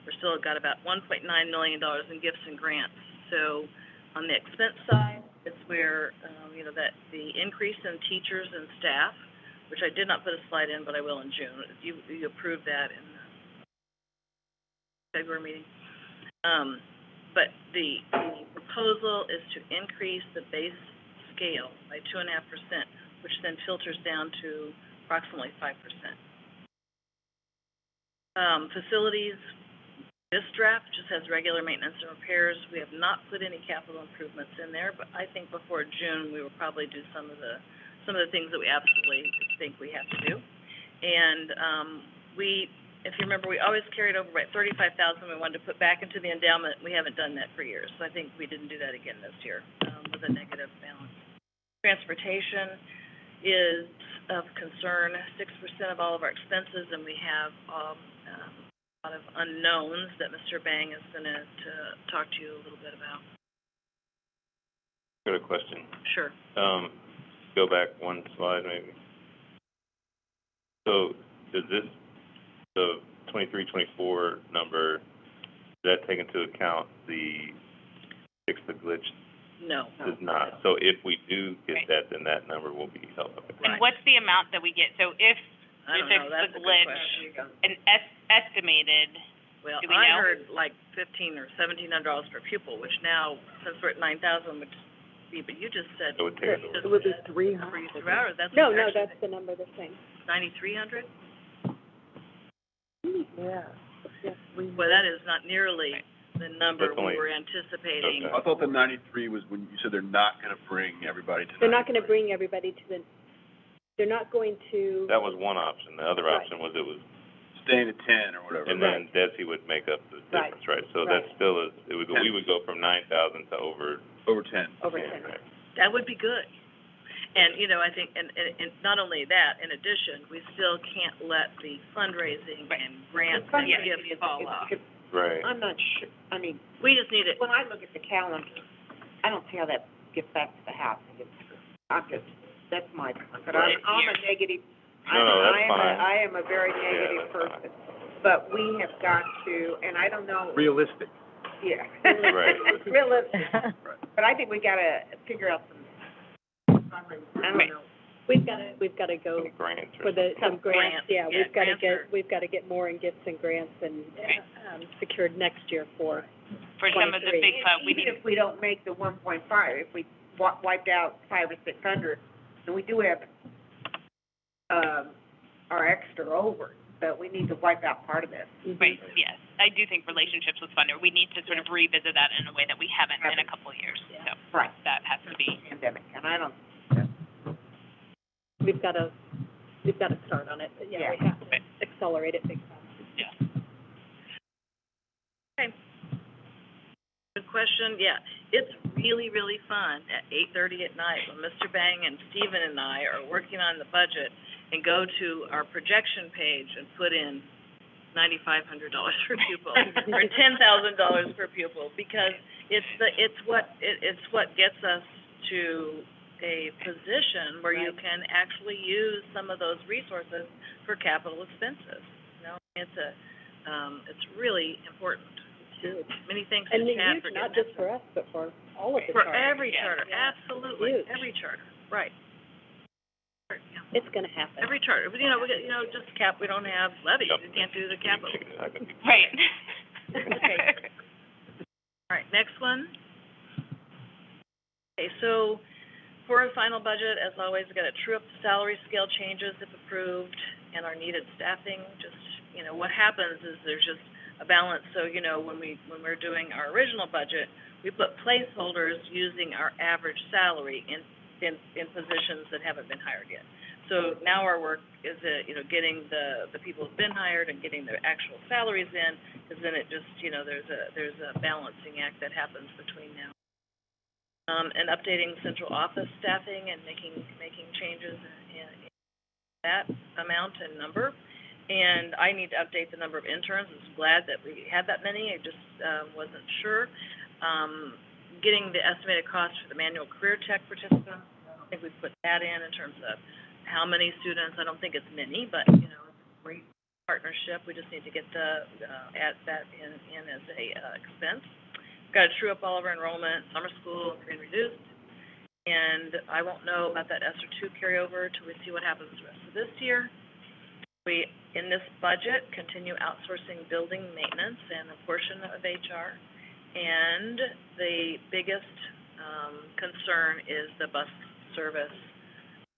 We're still got about $1.9 million in gifts and grants. So on the expense side, it's where, that the increase in teachers and staff, which I did not put a slide in, but I will in June. You approved that in the February meeting. But the proposal is to increase the base scale by 2.5%, which then filters down to approximately 5%. Facilities, this draft just has regular maintenance and repairs. We have not put any capital improvements in there, but I think before June we will probably do some of the things that we absolutely think we have to do. And if you remember, we always carried over about $35,000 we wanted to put back into the endowment. We haven't done that for years, so I think we didn't do that again this year with a negative balance. Transportation is of concern. 6% of all of our expenses, and we have a lot of unknowns that Mr. Bang is going to talk to you a little bit about. Got a question. Sure. Go back one slide, maybe. So, does the 23-24 number, does that take into account the fix the glitch? No. Does not. So if we do get that, then that number will be held up. And what's the amount that we get? So if I don't know, that's the a good glitch, question. an estimated, well, do we I know? heard like $1,500 or $1,700 per pupil, which now, since we're at 9,000, would be, but you just said It would take it it would be 300. That's No, that's the number they're saying. 9,300? Yeah. Yes, Well, that is not nearly the number we were anticipating. Okay. I thought the 93 was when you said they're not going to bring everybody to. They're not going to bring everybody to they're not going to. That was one option. The other Right. option was it was, Staying at 10 or whatever. and then Desi would make up the Right. difference, right? So Right. that still is, we would go from 9,000 to over Over 10. Over 10, 10. right? That would be good. And, I think, and not only that, in addition, we still can't let the fundraising and grants and gifts fall off. Right. I'm not sure, I mean, We just need it. when I look at the calendar, I don't see how that gets back to the house. That's my, but I'm a negative, No, that's fine. I am a very negative that's fine. person. But we have got to, and I don't know. Realistic. Yeah. Right. Realistic. But I think we gotta figure out some, I don't know. We've gotta go Some grants or for the, some grants, yeah, Yeah, we've gotta get more in gifts and grants and, secured next year for some of the big, we Even need, if we don't make the 1.5, if we wiped out 500 or 600, then we do have, our extra over, but we need to wipe out part of it. right, yes. I do think relationships with funder, we need to sort of revisit that in a way that we haven't in a couple of years, so Right. that has to be. Pandemic, and I don't, We've gotta start on it, but yeah, we Yeah. have to accelerate it big time. Yeah. Okay. Good question. Yeah, it's really, really fun at 8:30 at night when Mr. Bang and Stephen and I are working on the budget and go to our projection page and put in $9,500 per pupil or $10,000 per pupil, because it's what gets us to a position where you can actually use some of those resources for capital expenses. You know, it's really important. Huge. Many thanks And to the Chad huge, for not getting just for us, but for all of the for charters. every charter, Yeah. absolutely, Huge. every charter, right. Yeah. It's gonna happen. Every charter, but just we don't have levies, Yep. we can't do the capital. Right. Okay. All right, next one. Okay, so for a final budget, as always, we got to true up the salary scale changes if approved and our needed staffing. Just, what happens is there's just a balance. So, when we're doing our original budget, we put placeholders using our average salary in positions that haven't been hired yet. So now our work is getting the people who've been hired and getting their actual salaries in, because then it just, there's a balancing act that happens between now. And updating central office staffing and making changes in that amount and number. And I need to update the number of interns. I'm glad that we had that many. I just wasn't sure. Getting the estimated cost for the manual career tech participants. I think we put that in terms of how many students. I don't think it's many, but it's a great partnership. We just need to get add that in as a expense. Got to true up all of our enrollment, summer school, free and reduced, and I won't know about that ESSER 2 carryover till we see what happens the rest of this year. We, in this budget, continue outsourcing building maintenance and a portion of HR, and the biggest concern is the bus service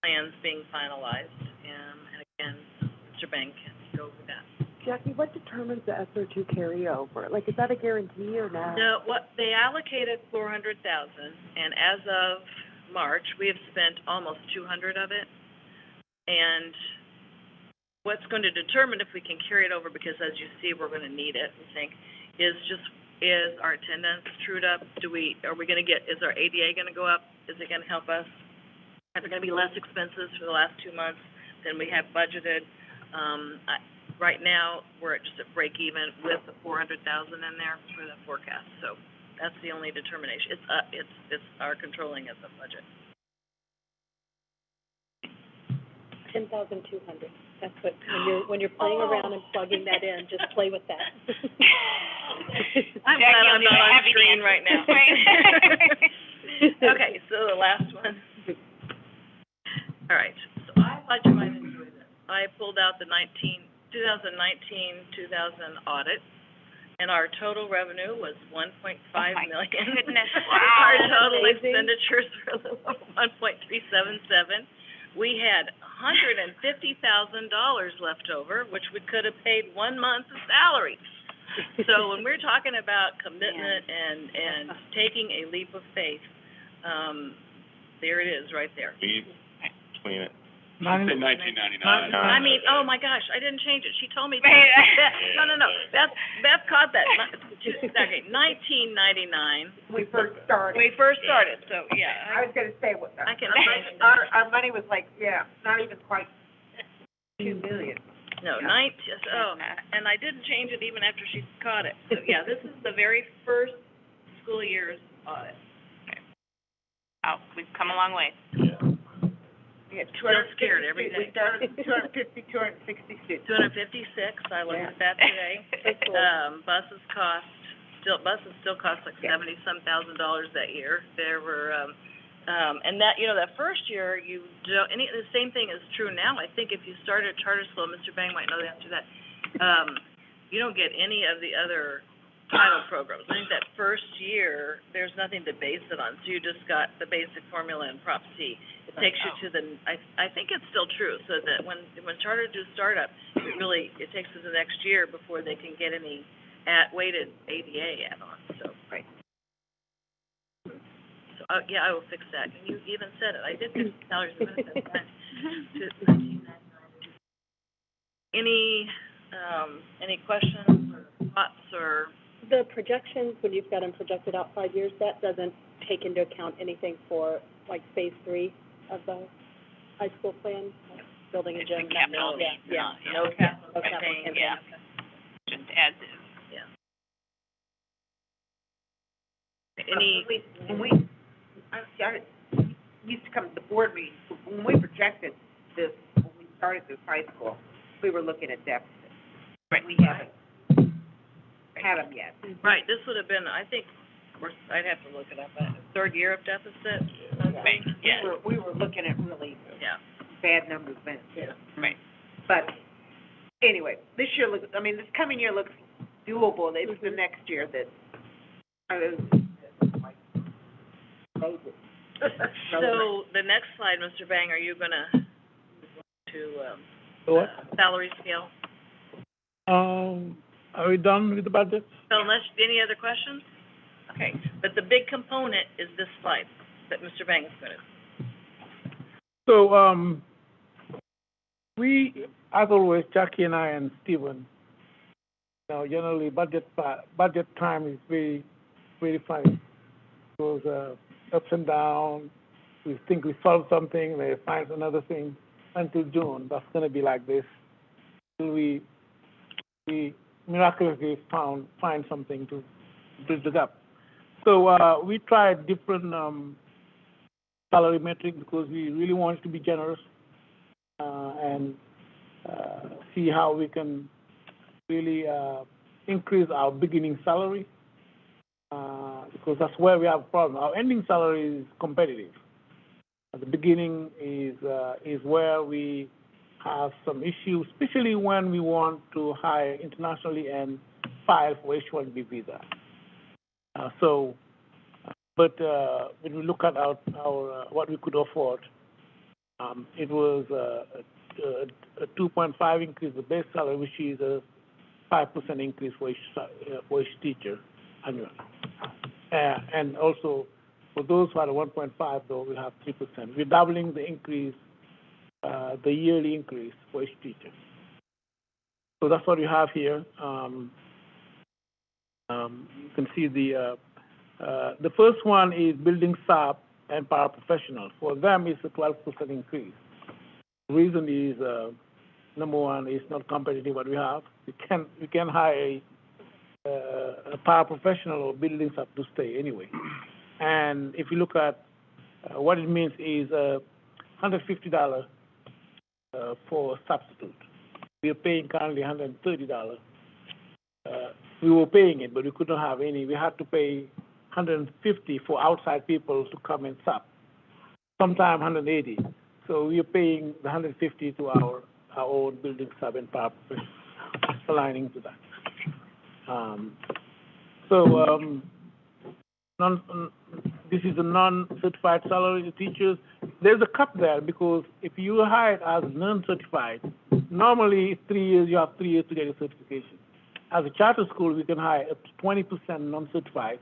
plans being finalized, and again, Mr. Bank can go over that. Jackie, what determines the ESSER 2 carryover? Like, is that a guarantee or not? No, they allocated $400,000, and as of March, we have spent almost 200 of it. And what's going to determine if we can carry it over, because as you see, we're going to need it, we think, is our attendance trued up? Is our ADA going to go up? Is it going to help us? Are there going to be less expenses for the last 2 months than we have budgeted? Right now, we're just at break even with the $400,000 in there for the forecast. So that's the only determination. It's our controlling of the budget. 10,200. That's what, when you're playing around and plugging that in, just play with that. I'm glad I'm not on screen right now. Okay, so the last one. All right, so I thought you might enjoy this. I pulled out the 2019-2000 audit, and our total revenue was $1.5 million. Goodness, Our wow. total expenditures were a little over $1.377. We had $150,000 left over, which we could have paid 1 month of salary. So when we're talking about commitment and taking a leap of faith, there it is right there. Between it. Say 1999. I mean, oh my gosh, I didn't change it. She told me. No. Beth caught that. Okay, 1999. we first started. So yeah. I was gonna say, I can. our money was like, not even quite $2 million. No, and I didn't change it even after she caught it. So yeah, this is the very first school year's audit. Oh, we've come a long way. Yeah, Still scared every day. We started with 250, 266. 256. I looked at that today. Buses cost buses still cost like Yeah. $70-some thousand that year. There were, and that, that first year, you don't, the same thing is true now. I think if you start at charter school, Mr. Bang might know the answer to that, you don't get any of the other title programs. I think that first year, there's nothing to base it on, so you just got the basic formula and Prop C. It takes you to the, I think it's still true, so that when charter do startup, it takes us the next year before they can get any weighted ADA add-ons, so. Right. So, yeah, I will fix that, and you even said it, I did fix salaries and benefits. Any questions or thoughts or? The projections, when you've got them projected out 5 years, that doesn't take into account anything for, like, phase 3 of the high school plan, like building a It's gym? the capital Yeah, needs, yeah. no capital No capital campaign, campaign, yeah, okay. just as is. Any, When we, I used to come to the board meetings, when we projected this, when we started this high school, we were looking at deficits. Right. We haven't had them yet. right, this would have been, I think, I'd have to look it up, third year of deficit? Right, yeah, We were looking at really Yeah. bad numbers then. Yeah. right. But anyway, this year looks, this coming year looks doable. It's the next year that, So, the next slide, Mr. Bang, are you gonna, So what? salary scale? Are we done with the budget? So unless, any other questions? Okay, but the big component is this slide that Mr. Bang is gonna, So, we, as always, Jackie and I and Stephen, generally budget time is very, very funny. It goes ups and downs. We think we solved something, they find another thing until June. That's going to be like this. Till we miraculously find something to bridge the gap. So we tried different salary metrics because we really wanted to be generous and see how we can really increase our beginning salary because that's where we have a problem. Our ending salary is competitive. The beginning is where we have some issues, especially when we want to hire internationally and file for H-1B visa. But when we look at our what we could afford, it was a 2.5 increase the base salary, which is a 5% increase for each teacher annually. And also, for those who are at 1.5, though, we'll have 3%. We're doubling the increase, the yearly increase for each teacher. So that's what you have here. You can see the first one is building staff and paraprofessionals. For them, it's a 12% increase. The reason is, number one, it's not competitive what we have. We can hire a paraprofessional or building staff to stay anyway. And if you look at what it means is $150 for a substitute. We are paying currently $130. We were paying it, but we couldn't have any. We had to pay $150 for outside people to come and sub. Sometimes $180. So we are paying the $150 to our own building sub and paraprofessionals, aligning to that. This is a non-certified salary teachers. There's a cap there because if you are hired as non-certified, normally 3 years, you have 3 years to get a certification. As a charter school, we can hire up to 20% non-certified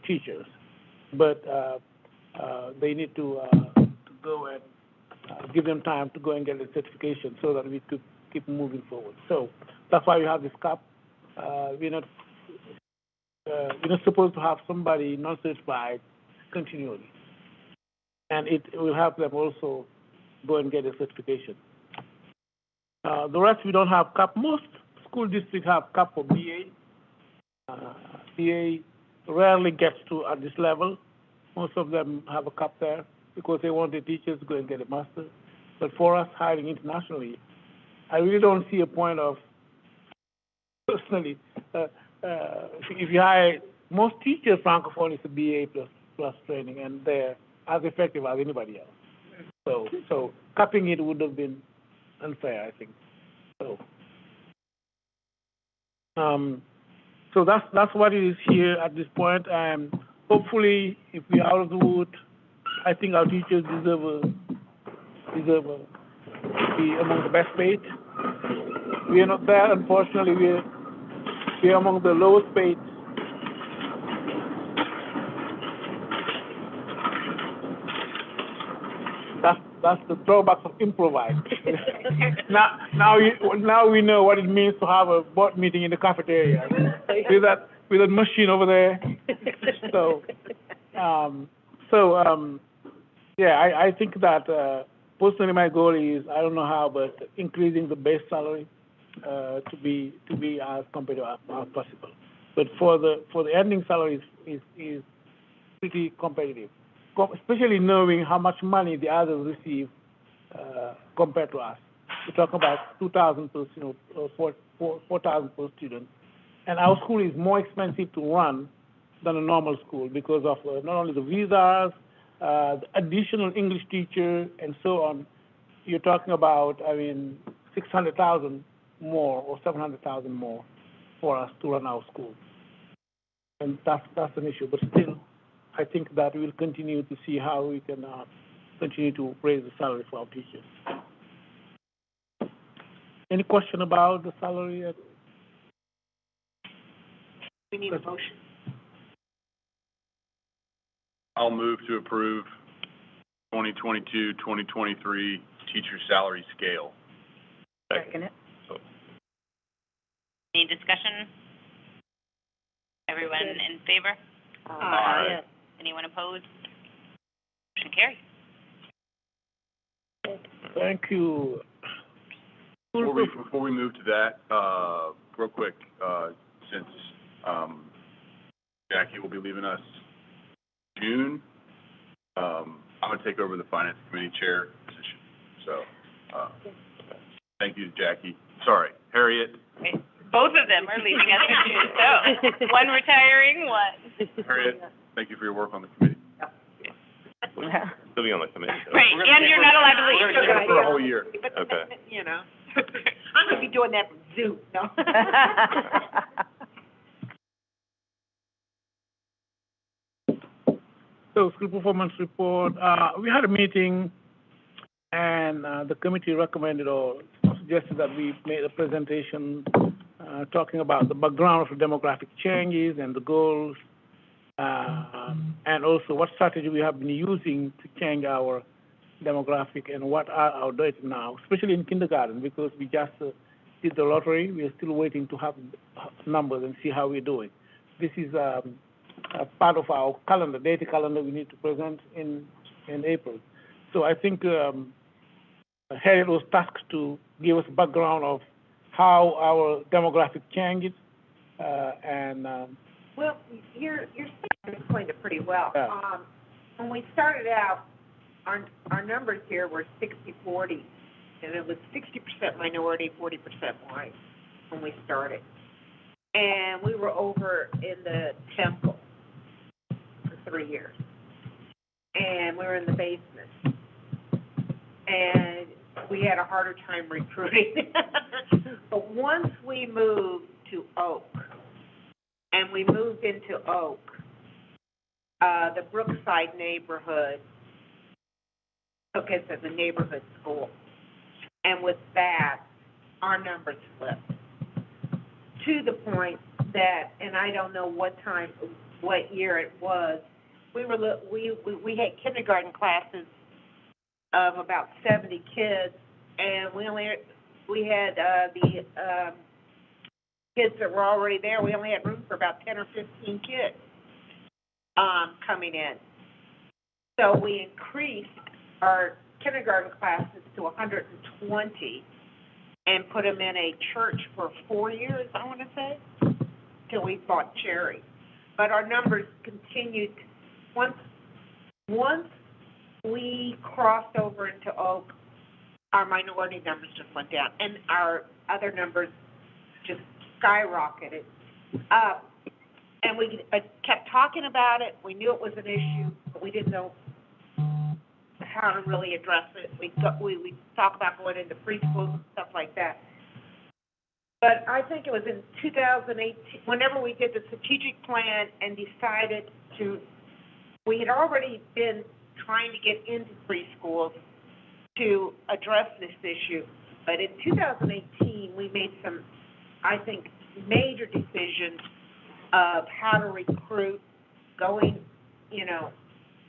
teachers, but they need to go and give them time to go and get a certification so that we could keep moving forward. So that's why we have this cap. We're not supposed to have somebody non-certified continually, and it will help them also go and get a certification. The rest we don't have cap. Most school districts have cap for BA. BA rarely gets to at this level. Most of them have a cap there because they want the teachers to go and get a master's. But for us hiring internationally, I really don't see a point of, personally, if you hire, most teachers, Francophone is a BA plus training, and they're as effective as anybody else. So capping it would have been unfair, I think. So that's what it is here at this point. And hopefully, if we're out of the wood, I think our teachers deserve to be among the best paid. We are not there, unfortunately. We are among the lowest paid. That's the drawbacks of improvise. now we know what it means to have a board meeting in the cafeteria with that machine over there. I think that personally my goal is, I don't know how, but increasing the base salary to be as competitive as possible. But for the ending salary is pretty competitive, especially knowing how much money the others receive compared to us. We talk about 2,000 per, 4,000 per student, and our school is more expensive to run than a normal school because of not only the visas, the additional English teacher, and so on. You're talking about, 600,000 more or 700,000 more for us to run our school, and that's an issue. But still, I think that we'll continue to see how we can continue to raise the salary for our teachers. Any question about the salary? We need a motion. I'll move to approve 2022-2023 teacher salary scale. Second it. Any discussion? Everyone in favor? Aye. Anyone opposed? Motion carries. Thank you. Before we move to that, real quick, since Jackie will be leaving us June, I'm going to take over the Finance Committee Chair position. So, thank you, Jackie. Sorry, Harriet. Okay. Both of them are leaving us in June, so one retiring, one. Harriet, thank you for your work on the committee. Still be on the committee, though. Right, and you're not allowed to leave. We're going to for a whole year. But, Okay. I'm going to be doing that from Zoom, no? So, school performance report. We had a meeting, and the committee recommended or suggested that we made a presentation talking about the background of the demographic changes and the goals, and also what strategy we have been using to change our demographic and what are our data now, especially in kindergarten, because we just did the lottery. We are still waiting to have numbers and see how we're doing. This is a part of our calendar, data calendar we need to present in April. So I think Harriet was tasked to give us background of how our demographic changes, Well, your statement explained it pretty well. Yeah. When we started out, our numbers here were 60-40, and it was 60% minority, 40% white when we started. And we were over in the temple for 3 years. And we were in the basement. And we had a harder time recruiting. But once we moved to Oak, and we moved into Oak, the Brookside neighborhood took us as a neighborhood school. And with that, our numbers flipped to the point that, and I don't know what year it was, we had kindergarten classes of about 70 kids, and we had the kids that were already there. We only had room for about 10 or 15 kids coming in. So we increased our kindergarten classes to 120 and put them in a church for 4 years, I want to say, till we bought Cherry. But our numbers continued. Once we crossed over into Oak, our minority numbers just went down, and our other numbers just skyrocketed And we kept talking about it. We knew it was an issue, but we didn't know how to really address it. We talk about going into preschools and stuff like that. But I think it was in 2018, whenever we did the strategic plan and decided we had already been trying to get into preschools to address this issue. But in 2018, we made some, I think, major decisions of how to recruit, going,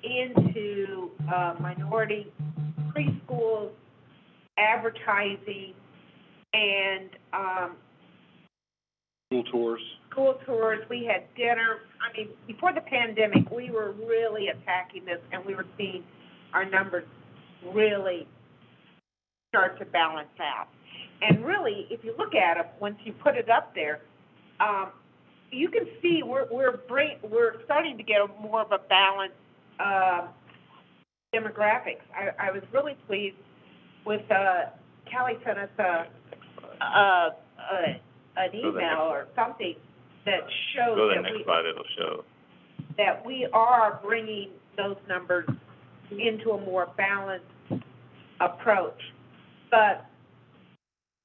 into minority preschools, advertising, and school tours. We had dinner. I mean, before the pandemic, we were really attacking this, and we were seeing our numbers really start to balance out. And really, if you look at them, once you put it up there, you can see we're starting to get more of a balanced demographics. I was really pleased with Callie sent us an email or something that shows Go to the next slide, it'll show. That we are bringing those numbers into a more balanced approach. But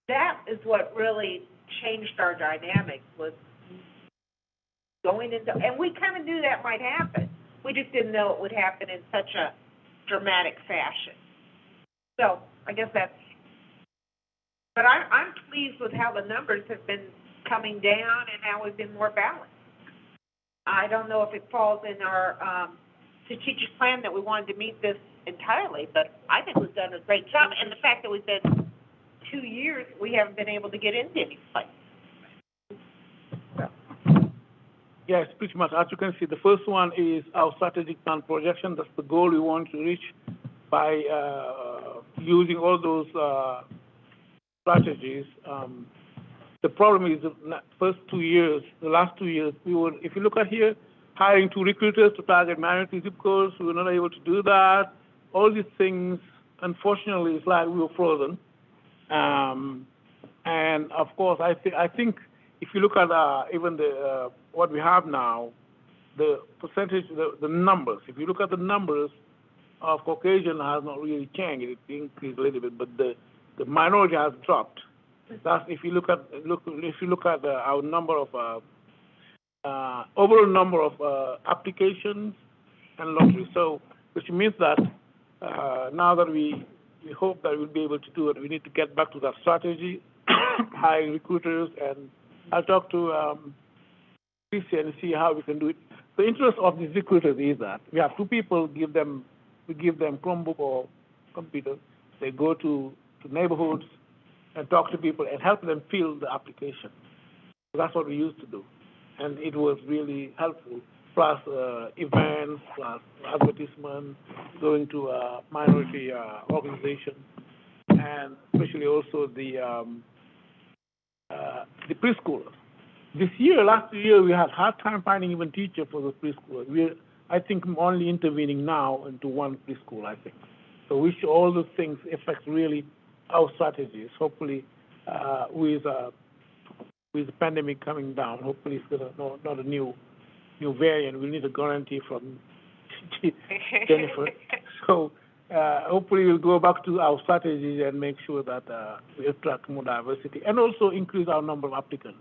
that is what really changed our dynamics, was going into, and we kind of knew that might happen. We just didn't know it would happen in such a dramatic fashion. So I guess that's, but I'm pleased with how the numbers have been coming down and how we've been more balanced. I don't know if it falls in our strategic plan that we wanted to meet this entirely, but I think we've done a great job. And the fact that we've been 2 years, we haven't been able to get into any place. Yes, pretty much. As you can see, the first one is our strategic plan projection. That's the goal we want to reach by using all those strategies. The problem is the first 2 years, the last 2 years, if you look at here, hiring 2 recruiters to target minority zip codes, we were not able to do that. All these things, unfortunately, it's like we were frozen. And of course, I think if you look at even the what we have now, the percentage, the numbers. If you look at the numbers of Caucasian has not really changed. It increased a little bit, but the minority has dropped. That's if you look at our number of overall number of applications and lottery. So, which means that now that we hope that we'll be able to do it, we need to get back to that strategy, hiring recruiters, and I'll talk to Chrissy and see how we can do it. The interest of these recruiters is that we have 2 people, we give them Chromebook or computer. They go to neighborhoods and talk to people and help them fill the application. So that's what we used to do. And it was really helpful, plus events, plus advertisement, going to minority organizations, and especially also the preschoolers. Last year, we had hard time finding even teachers for the preschoolers. We're, I think, only intervening now into 1 preschool, I think. So we should, all those things affect really our strategies. Hopefully, with the pandemic coming down, hopefully it's gonna not a new variant. We need a guarantee from Jennifer. So hopefully we'll go back to our strategies and make sure that we attract more diversity and also increase our number of applicants.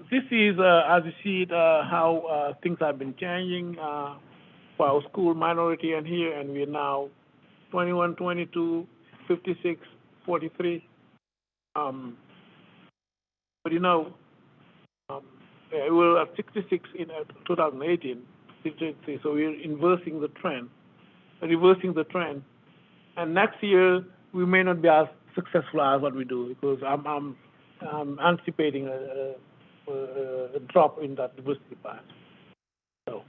This is, as you see it, how things have been changing for our school minority and here, and we're now 21, 22, 56, 43. But we were at 66 in 2018, 63, so we're reversing the trend. And next year, we may not be as successful as what we do, because I'm anticipating a drop in that diversity part. So.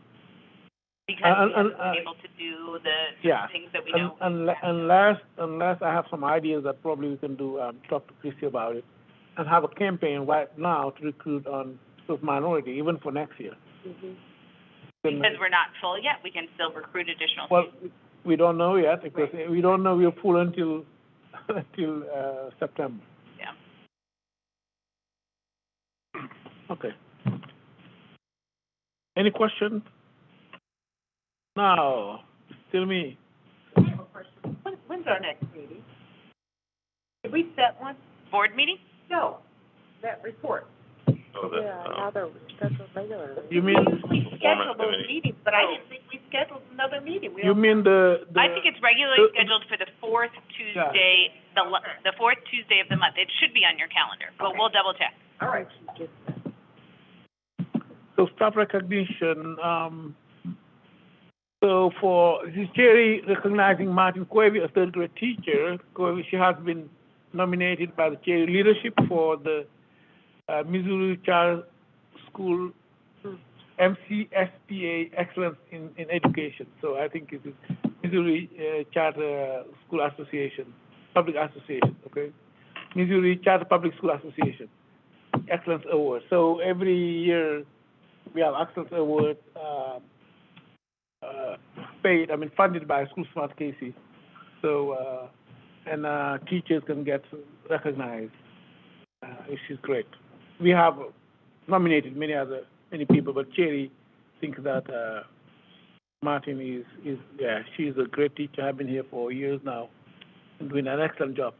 Because we haven't been able to do the things that we know. Unless I have some ideas that probably we can do, talk to Chrissy about it, and have a campaign right now to recruit on those minority, even for next year. Mm-hmm. Because we're not full yet, we can still recruit additional Well, students. we don't know yet, because we don't know we're full until till September. Yeah. Okay. Any questions? No, still me. I have a question. When's our next meeting? Did we set one? Board meeting? No, that report. So that, Yeah, now they're scheduled regularly. You mean, We schedule those committee. meetings, but I didn't think we scheduled another meeting. We you don't- mean the? I think it's regularly the- scheduled for the fourth Tuesday, the fourth Tuesday of the month. It should be on your calendar, but we'll double check. All right. So staff recognition, so for Fiduciary recognizing Martin Coevy, a third grade teacher, Coevy, she has been nominated by the Cherry leadership for the Missouri Charter School MCSPA Excellence in Education. So I think it is Missouri Charter School Association, Public Association, okay? Missouri Charter Public School Association Excellence Award. So every year we have Excellence Award funded by School Smart Casey. So, teachers can get recognized, which is great. We have nominated many people, but Cherry thinks that Martin is she's a great teacher. I've been here for years now and doing an excellent job.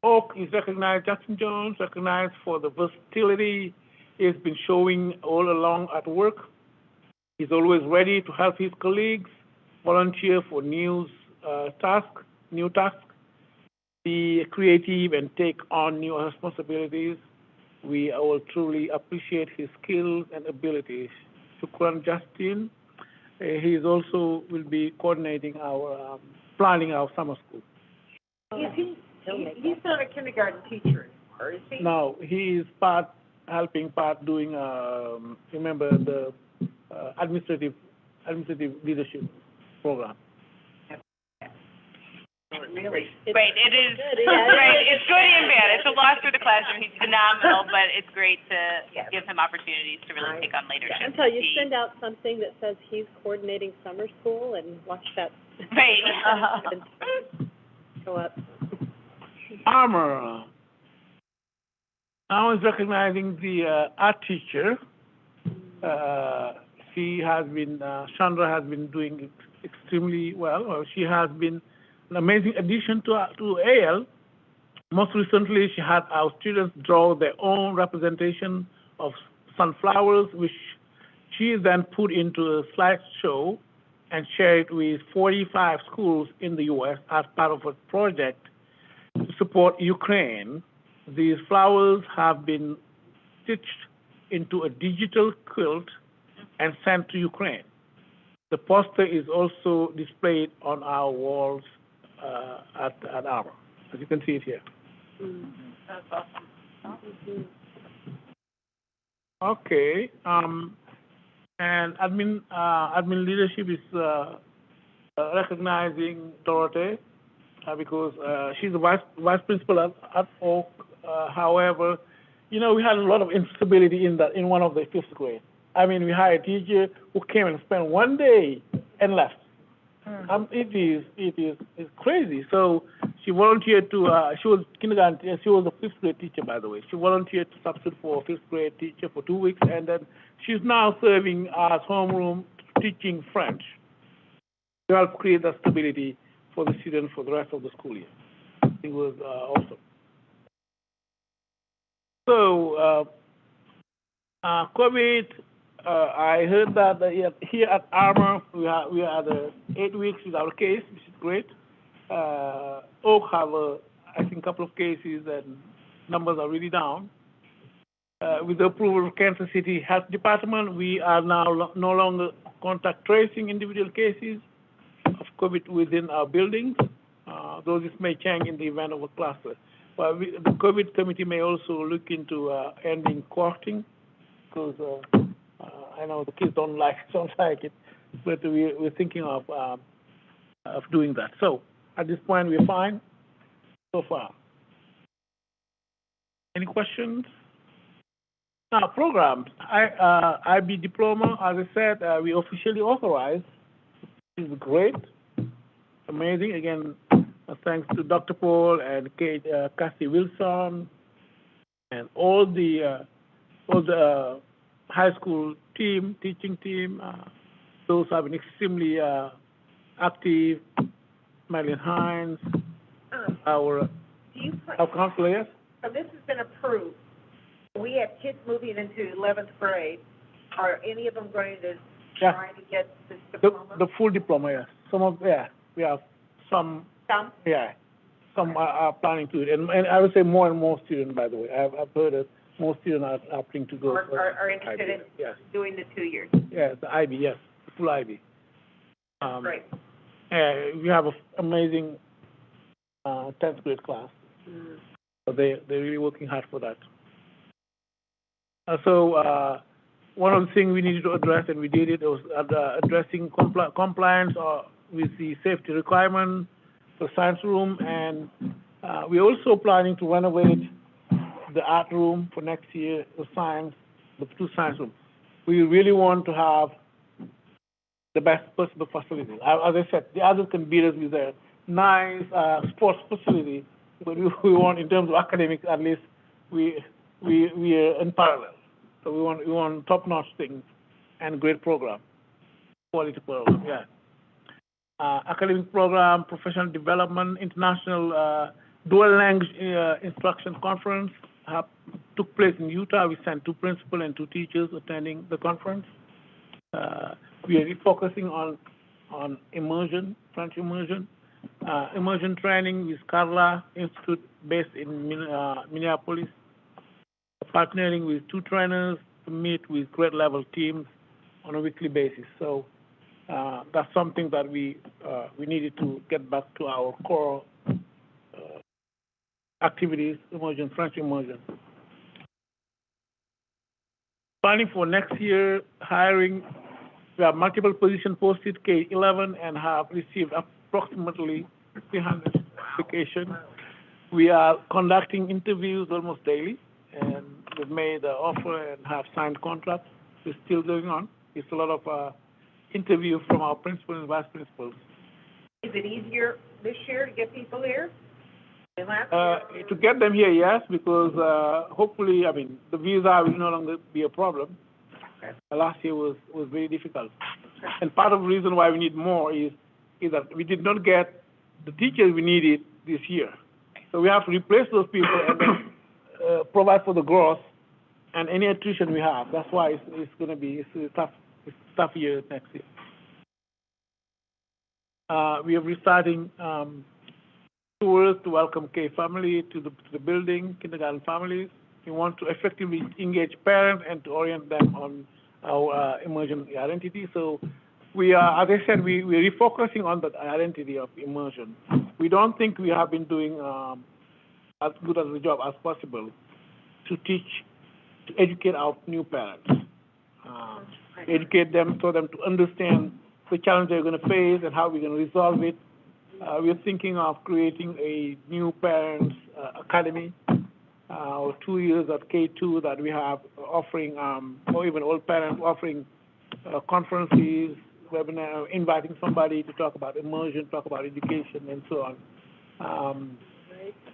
Oak is recognized, Jackson Jones recognized for the versatility he's been showing all along at work. He's always ready to help his colleagues, volunteer for new tasks, be creative and take on new responsibilities. We all truly appreciate his skills and abilities. Shukran Justin, he is also will be coordinating our, planning our summer school. He's not a kindergarten teacher, or is he? No, he is helping part doing, remember the administrative leadership program. Really? Right, it is, right, it's good and bad. It's a loss for the classroom. He's phenomenal, but it's great to give him opportunities to really take on leadership. Until you send out something that says he's coordinating summer school and watch that Right. go up. Armor. Now is recognizing the art teacher. She has been, Chandra has been doing extremely well. She has been an amazing addition to AL. Most recently, she had our students draw their own representation of sunflowers, which she then put into a slideshow and shared with 45 schools in the U.S. as part of a project to support Ukraine. These flowers have been stitched into a digital quilt and sent to Ukraine. The poster is also displayed on our walls at Armor, as you can see it here. That's awesome. Okay, and admin leadership is recognizing Dorothy because she's the vice principal at Oak. However, we had a lot of instability in one of the fifth grade. I mean, we hired a teacher who came and spent one day and left. It's crazy. So she volunteered to, she was kindergarten, she was a fifth grade teacher, by the way. She volunteered to substitute for a fifth grade teacher for 2 weeks, and then she's now serving as homeroom teaching French to help create that stability for the students for the rest of the school year. It was awesome. So, COVID, I heard that here at Armor, we had 8 weeks without a case, which is great. Oak have, I think, a couple of cases, and numbers are really down. With the approval of Kansas City Health Department, we are now no longer contact tracing individual cases of COVID within our buildings, though this may change in the event of a cluster. But the COVID committee may also look into ending cohorting, because I know the kids don't like it, but we're thinking of doing that. So at this point, we're fine so far. Any questions? Now, programs. IB diploma, as I said, we officially authorized. This is great, amazing. Again, Thanks to Dr. Paul and Cassie Wilson and all the high school team, teaching team. Those have been extremely active. Madeline Hines, our counselor, yes? So this has been approved. We have kids moving into 11th grade. Are any of them going to try to get this diploma? The full diploma, yes. We have some. Some? Yeah, some are planning to, and I would say more and more students, by the way. I've heard that more students are opting to go. Are interested in doing the 2 years? Yes, the IB, yes, the full IB. Great. We have an amazing 10th grade class. So they're really working hard for that. One of the things we needed to address, and we did it, was addressing compliance with the safety requirement for science room, and we're also planning to renovate the art room for next year, the two science rooms. We really want to have the best possible facility. As I said, the others can beat us with a nice sports facility, but we want, in terms of academics, at least we are in parallel. So we want top-notch things and great program, quality program. Yeah. Academic program, professional development, international dual language instruction conference took place in Utah. We sent 2 principals and 2 teachers attending the conference. We are focusing on immersion, French immersion, immersion training with Carla Institute based in Minneapolis, partnering with 2 trainers to meet with grade level teams on a weekly basis. So that's something that we needed to get back to our core activities, immersion, French immersion. Planning for next year, hiring. We have multiple positions posted, K-11, and have received approximately 300 applications. We are conducting interviews almost daily, and we've made an offer and have signed contracts. It's still going on. It's a lot of interview from our principals and vice principals. Is it easier this year to get people here than last year? To get them here, yes, because hopefully, the visa will no longer be a problem. Last year was very difficult. And part of the reason why we need more is that we did not get the teachers we needed this year. So we have to replace those people and then provide for the growth and any attrition we have. That's why it's going to be a tough year next year. We are restarting tours to welcome K family to the building, kindergarten families. We want to effectively engage parents and to orient them on our immersion identity. So we are, as I said, we're refocusing on that identity of immersion. We don't think we have been doing as good as a job as possible to teach, to educate our new parents, educate them so them to understand the challenge they're going to face and how we're going to resolve it. We're thinking of creating a new parents academy, or 2 years at K2 that we have offering, or even old parents offering conferences, webinar, inviting somebody to talk about immersion, talk about education, and so on,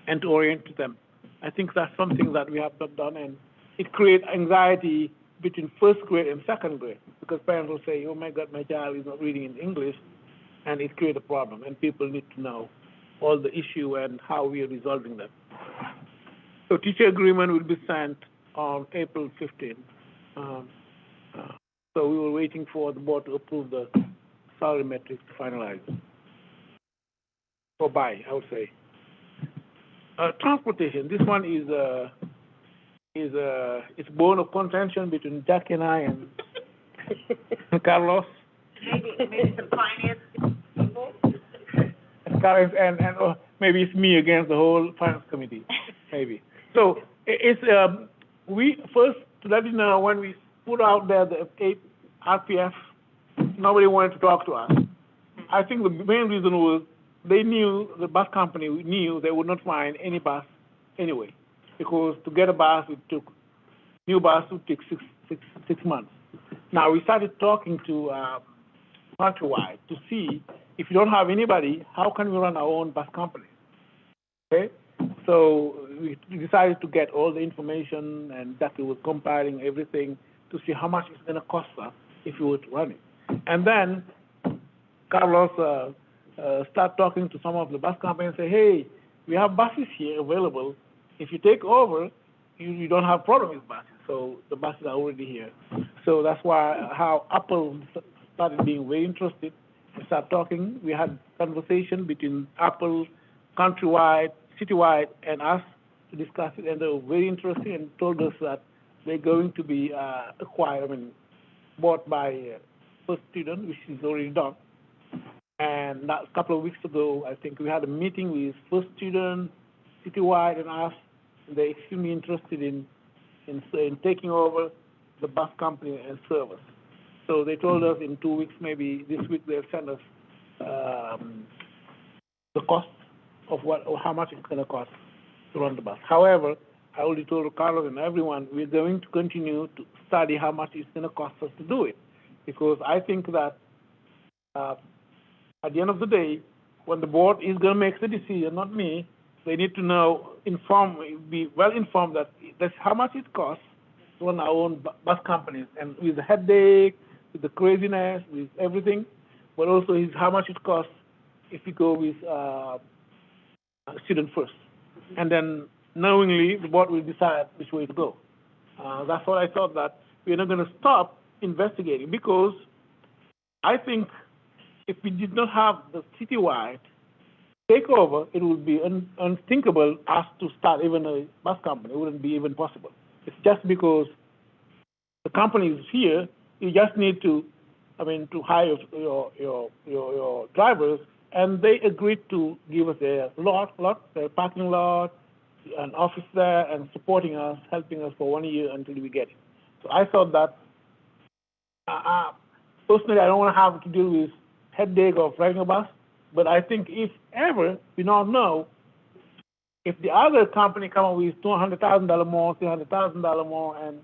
and to orient them. I think that's something that we have not done, and it creates anxiety between first grade and second grade, because parents will say, oh my God, my child is not reading in English, and it creates a problem, and people need to know all the issue and how we are resolving them. So teacher agreement will be sent on April 15th. So we were waiting for the board to approve the salary metrics to finalize it. Or buy, I would say. Transportation. This one is it's bone of contention between Jackie and I and Carlos. Maybe some finance people. And Carlos and maybe it's me against the whole finance committee. Maybe. So it's we first, to let you know, when we put out there the 8 RPF, nobody wanted to talk to us. I think the main reason was they knew, the bus company knew they would not find any bus anyway, because to get a bus, new bus would take six months. Now we started talking to Countrywide to see if you don't have anybody, how can we run our own bus company? Okay? So we decided to get all the information, and that we were compiling everything to see how much it's going to cost us if we were to run it. And then Carlos start talking to some of the bus companies and say, hey, we have buses here available. If you take over, you don't have problem with buses. So the buses are already here. So that's why how Apple started being very interested. We started talking. We had conversation between Apple, countrywide, citywide, and us to discuss it. And they were very interested and told us that they're going to be bought by First Student, which is already done. And a couple of weeks ago, I think we had a meeting with First Student, citywide, and us. And they're extremely interested in taking over the bus company and service. So they told us in 2 weeks, maybe this week, they'll send us the cost of how much it's going to cost to run the bus. However, I already told Carlos and everyone, we're going to continue to study how much it's going to cost us to do it, because I think that at the end of the day, when the board is going to make the decision, not me, they need to know, be well informed that that's how much it costs to run our own bus companies, and with the headache, with the craziness, with everything, but also is how much it costs if you go with student first. And then knowingly, the board will decide which way to go. That's what I thought, that we're not going to stop investigating, because I think if we did not have the citywide takeover, it would be unthinkable as to start even a bus company. It wouldn't be even possible. It's just because the company is here, you just need to hire your drivers, and they agreed to give us a a parking lot, an office there, and supporting us, helping us for 1 year until we get it. So I thought that, personally, I don't want to have to deal with headache of driving a bus, but I think if ever, we don't know, if the other company come up with $200,000 more, $300,000 more, and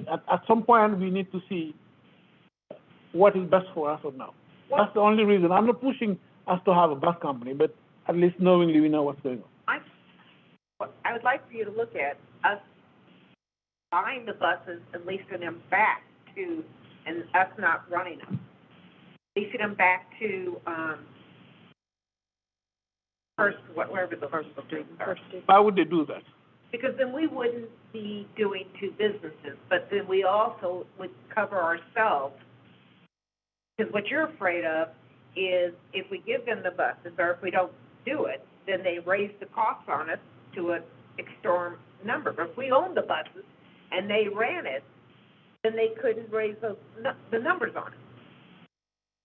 at some point we need to see what is best for us or no. That's the only reason. I'm not pushing us to have a bus company, but at least knowingly we know what's going on. I would like for you to look at us buying the buses and leasing them back to, and us not running them. Leasing them back to, wherever the first students are. Why would they do that? Because then we wouldn't be doing two businesses, but then we also would cover ourselves. Because what you're afraid of is if we give them the buses, or if we don't do it, then they raise the cost on us to an extortionate number. But if we own the buses and they ran it, then they couldn't raise the numbers on it.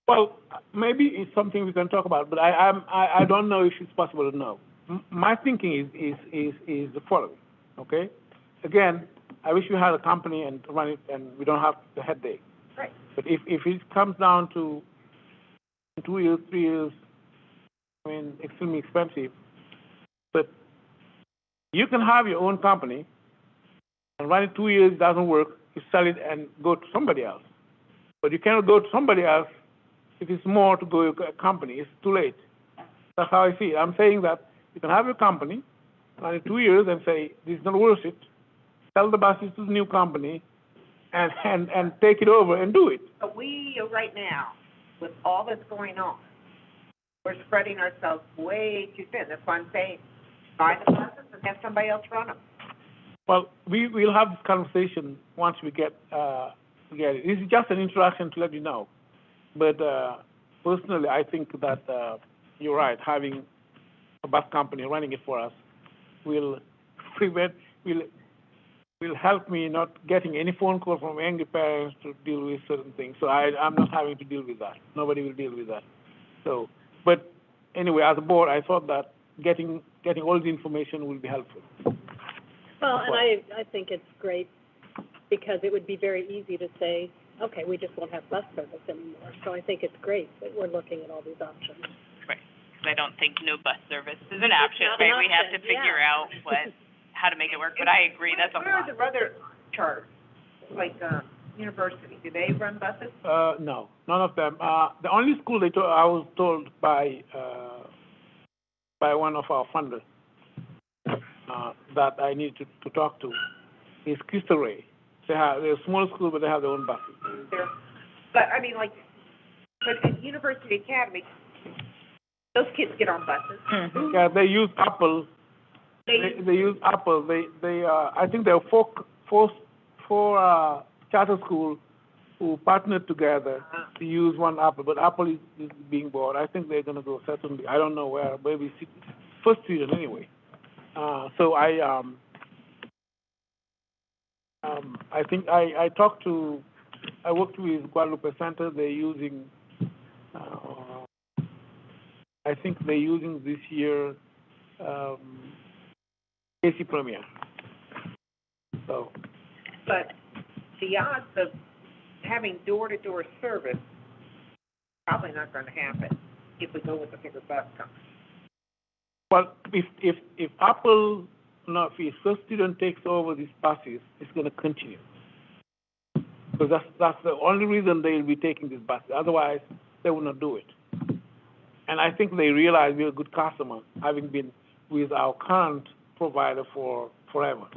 Well, maybe it's something we can talk about, but I don't know if it's possible to know. My thinking is the following, okay? Again, I wish we had a company and run it, and we don't have the headache. Right. But if it comes down to 2 years, 3 years, extremely expensive. But you can have your own company and run it 2 years, doesn't work, you sell it and go to somebody else. But you cannot go to somebody else if it's more to go to a company. It's too late. That's how I see it. I'm saying that you can have your company, run it 2 years and say, this is not worth it, sell the buses to the new company, and take it over and do it. But we, right now, with all that's going on, we're spreading ourselves way too thin. That's why I'm saying, buy the buses and have somebody else run them. Well, we'll have this conversation once we get it. This is just an introduction to let you know. But personally, I think that you're right. Having a bus company running it for us will help me not getting any phone call from angry parents to deal with certain things. So I'm not having to deal with that. Nobody will deal with that. So, but anyway, as a board, I thought that getting all the information will be helpful. Well, and I think it's great, because it would be very easy to say, okay, we just won't have bus service anymore. So I think it's great that we're looking at all these options. Right, because I don't think no bus service is an option, right? We have to figure out how to make it work, but I agree, that's a lot. Where are the other charters, like University, do they run buses? No, none of them. The only school I was told by one of our funders, that I need to talk to is Crystal Ray. They're a small school, but they have their own buses. But, I mean, like, but at University Academy, those kids get on buses. Mm-hmm. Yeah, they use Apple. They use Apple. I think there are four charter schools who partnered together to use one Apple, but Apple is being bought. I think they're going to go certainly. I don't know where, maybe first student anyway. So I think I worked with Guadalupe Center. They're using, I think they're using this year AC Premier. So. But the odds of having door-to-door service probably not going to happen if we go with the bigger bus company. Well, if Apple, no, if first student takes over these buses, it's going to continue. Because that's the only reason they'll be taking these buses. Otherwise, they will not do it. And I think they realize we're a good customer, having been with our current provider for forever.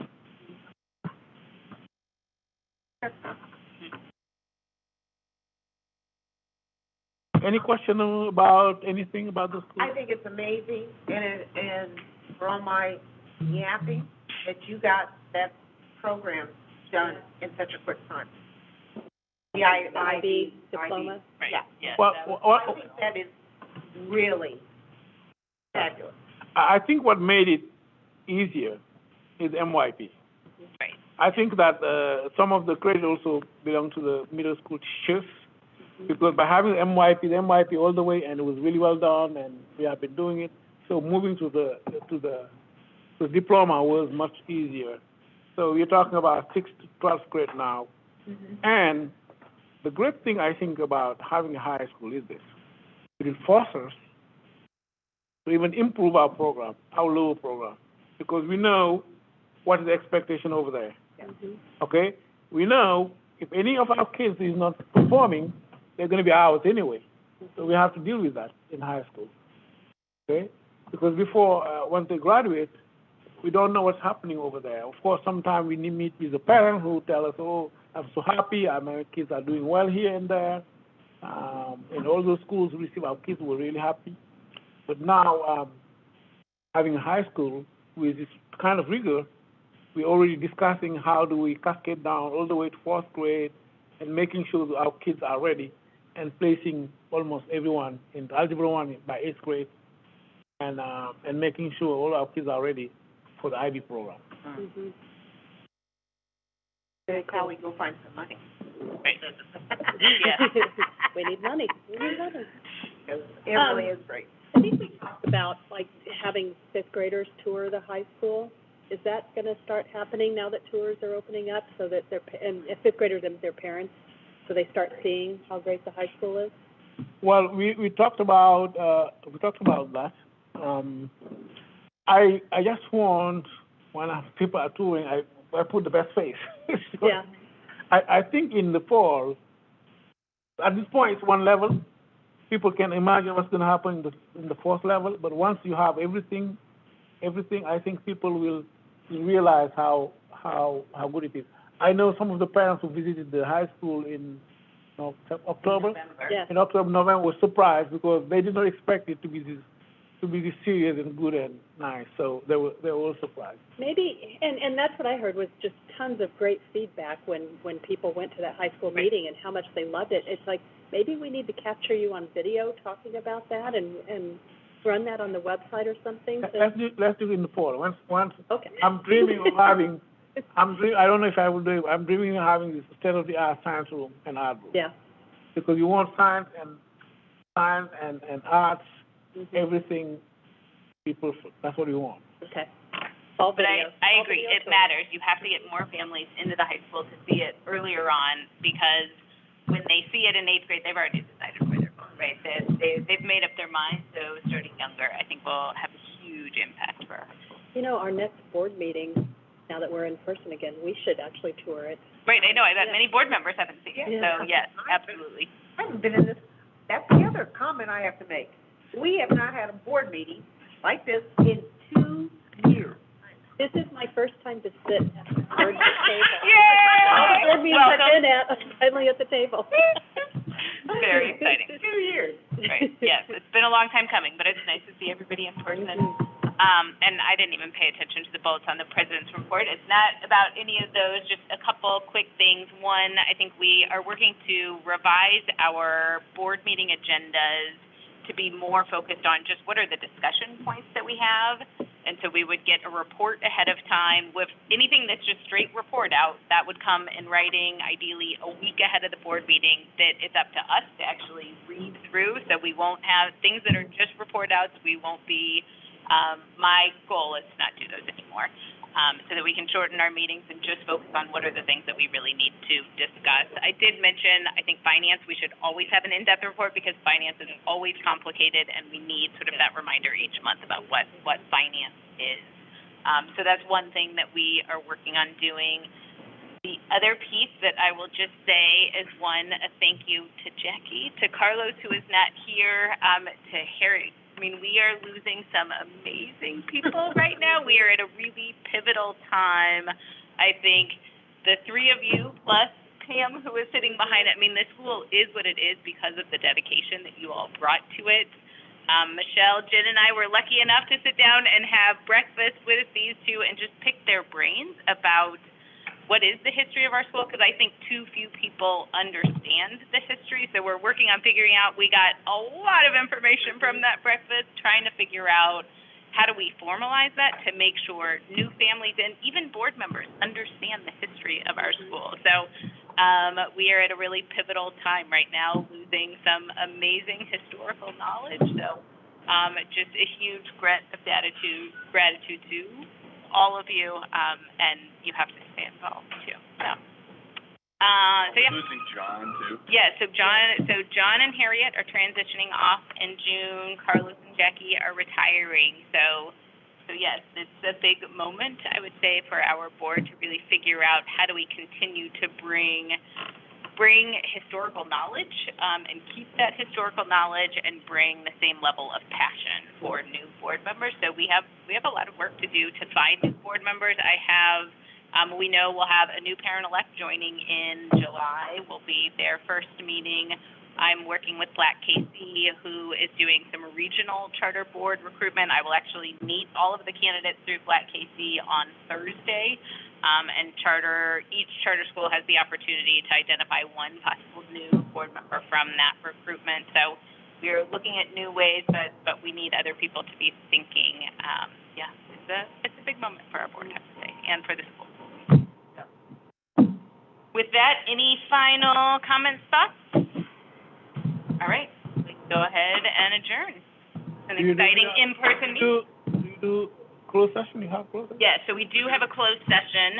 Any question about anything about the school? I think it's amazing, and for all my yapping, that you got that program done in such a quick time. The IB diploma. Right. Yeah. Yes. Well, I think that is really fabulous. I think what made it easier is MYP. Right. I think that some of the credit also belong to the middle school teachers, because by having the MYP all the way, and it was really well done, and we have been doing it. So moving to the diploma was much easier. So we're talking about 6th to 12th grade now. Mm-hmm. And the great thing I think about having a high school is this: it forces us to even improve our program, our lower program, because we know what is the expectation over there. Mm-hmm. Okay? We know if any of our kids is not performing, they're going to be out anyway. So we have to deal with that in high school. Okay? Because before, once they graduate, we don't know what's happening over there. Of course, sometimes we meet with the parents who tell us, oh, I'm so happy, my kids are doing well here and there. In all those schools we receive, our kids were really happy. But now, having a high school with this kind of rigor, we're already discussing how do we cascade down all the way to 4th grade and making sure that our kids are ready and placing almost everyone in Algebra 1 by 8th grade and making sure all our kids are ready for the IB program. Mm-hmm. That's how we go find some money. Right. Yeah. We need money. Because it really is great. I think we talked about, like, having 5th graders tour the high school. Is that going to start happening now that tours are opening up, so that and 5th graders and their parents, so they start seeing how great the high school is? Well, we talked about that. I just want, when people are touring, I put the best face. So Yeah. I think in the fall, at this point it's one level. People can imagine what's going to happen in the 4th level, but once you have everything, I think people will realize how good it is. I know some of the parents who visited the high school in October. Yes. In October, November, were surprised because they did not expect it to be this serious and good and nice. So they were all surprised. Maybe, and that's what I heard, was just tons of great feedback when people went to that high school meeting and how much they loved it. It's like, maybe we need to capture you on video talking about that and run that on the website or something. Let's do it in the fall. Once Okay. I'm dreaming of having. I don't know if I will do it. I'm dreaming of having this state-of-the-art science room and art room. Yeah. Because you want science and arts, Mm-hmm. everything. People, that's what you want. Okay. All But videos. I All agree, videos it matters. You have to get more families into the high school to see it earlier on, because when they see it in 8th grade, they've already decided where they're going, right? They've made up their minds, so starting younger, I think will have a huge impact for our high school. You know, our next board meeting, now that we're in person again, we should actually tour it. Right, I know, I bet many board members haven't seen it, Yeah. so yes, absolutely. I haven't been in this, that's the other comment I have to make. We have not had a board meeting like this in 2 years. This is my first time to sit at the board table. Yay! All the board meetings I've Welcome. been at, I'm finally at the table. Very exciting. 2 years. Right, yes, it's been a long time coming, but it's nice to see everybody in person. And I didn't even pay attention to the bullets on the president's report. It's not about any of those, just a couple quick things. One, I think we are working to revise our board meeting agendas to be more focused on just what are the discussion points that we have. And so we would get a report ahead of time with anything that's just straight report out, that would come in writing, ideally a week ahead of the board meeting, that it's up to us to actually read through. So we won't have things that are just report outs, we won't be, my goal is to not do those anymore. So that we can shorten our meetings and just focus on what are the things that we really need to discuss. I did mention, I think finance, we should always have an in-depth report because finance is always complicated and we need sort of that reminder each month about what finance is. So that's one thing that we are working on doing. The other piece that I will just say is a thank you to Jackie, to Carlos, who is not here, to Harry. I mean, we are losing some amazing people right now. We are at a really pivotal time. I think the three of you, plus Pam, who is sitting behind it, I mean, this school is what it is because of the dedication that you all brought to it. Michelle, Jen, and I were lucky enough to sit down and have breakfast with these two and just pick their brains about what is the history of our school, because I think too few people understand the history. So we're working on figuring out, we got a lot of information from that breakfast, trying to figure out how do we formalize that to make sure new families and even board members understand the history of our school. So we are at a really pivotal time right now, losing some amazing historical knowledge. So just a huge gratitude to all of you, and you have to stay involved too. So yeah. Losing John too. Yeah, so John and Harriet are transitioning off in June. Carlos and Jackie are retiring. So yes, it's a big moment, I would say, for our board to really figure out how do we continue to bring historical knowledge, and keep that historical knowledge and bring the same level of passion for new board members. So we have a lot of work to do to find new board members. We know we'll have a new parent-elect joining in July. Will be their first meeting. I'm working with Black KC, who is doing some regional charter board recruitment. I will actually meet all of the candidates through Black KC on Thursday. And each charter school has the opportunity to identify one possible new board member from that recruitment. So we're looking at new ways, but we need other people to be thinking. It's a big moment for our board, I have to say, and for the school. So, with that, any final comments, thoughts? All right, we can go ahead and adjourn. An exciting in-person meeting. Do you do closed session? You have closed session? Yeah, so we do have a closed session.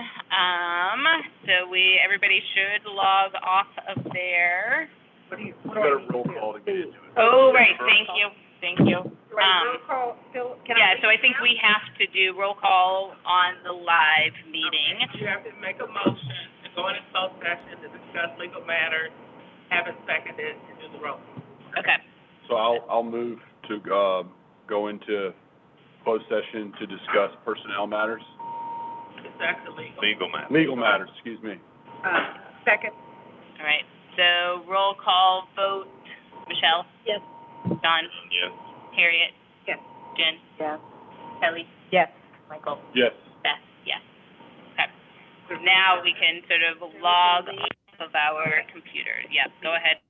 So everybody should log off of there. We got a roll call to get into it. Oh, right, thank you. Roll call, still, So I think we have to do roll call on the live meeting. You have to make a motion to go into closed session to discuss legal matters, have it seconded, and do the roll call. Okay. So I'll move to, go into closed session to discuss personnel matters. It's actually Legal matters. Excuse me. second. All right, so roll call vote. Michelle? Yes. John? Yes. Harriet? Yes. Jen? Yes. Kelly? Yes. Michael? Yes. Beth? Yes. Okay. So now we can sort of log off of our computers. Yep, go ahead.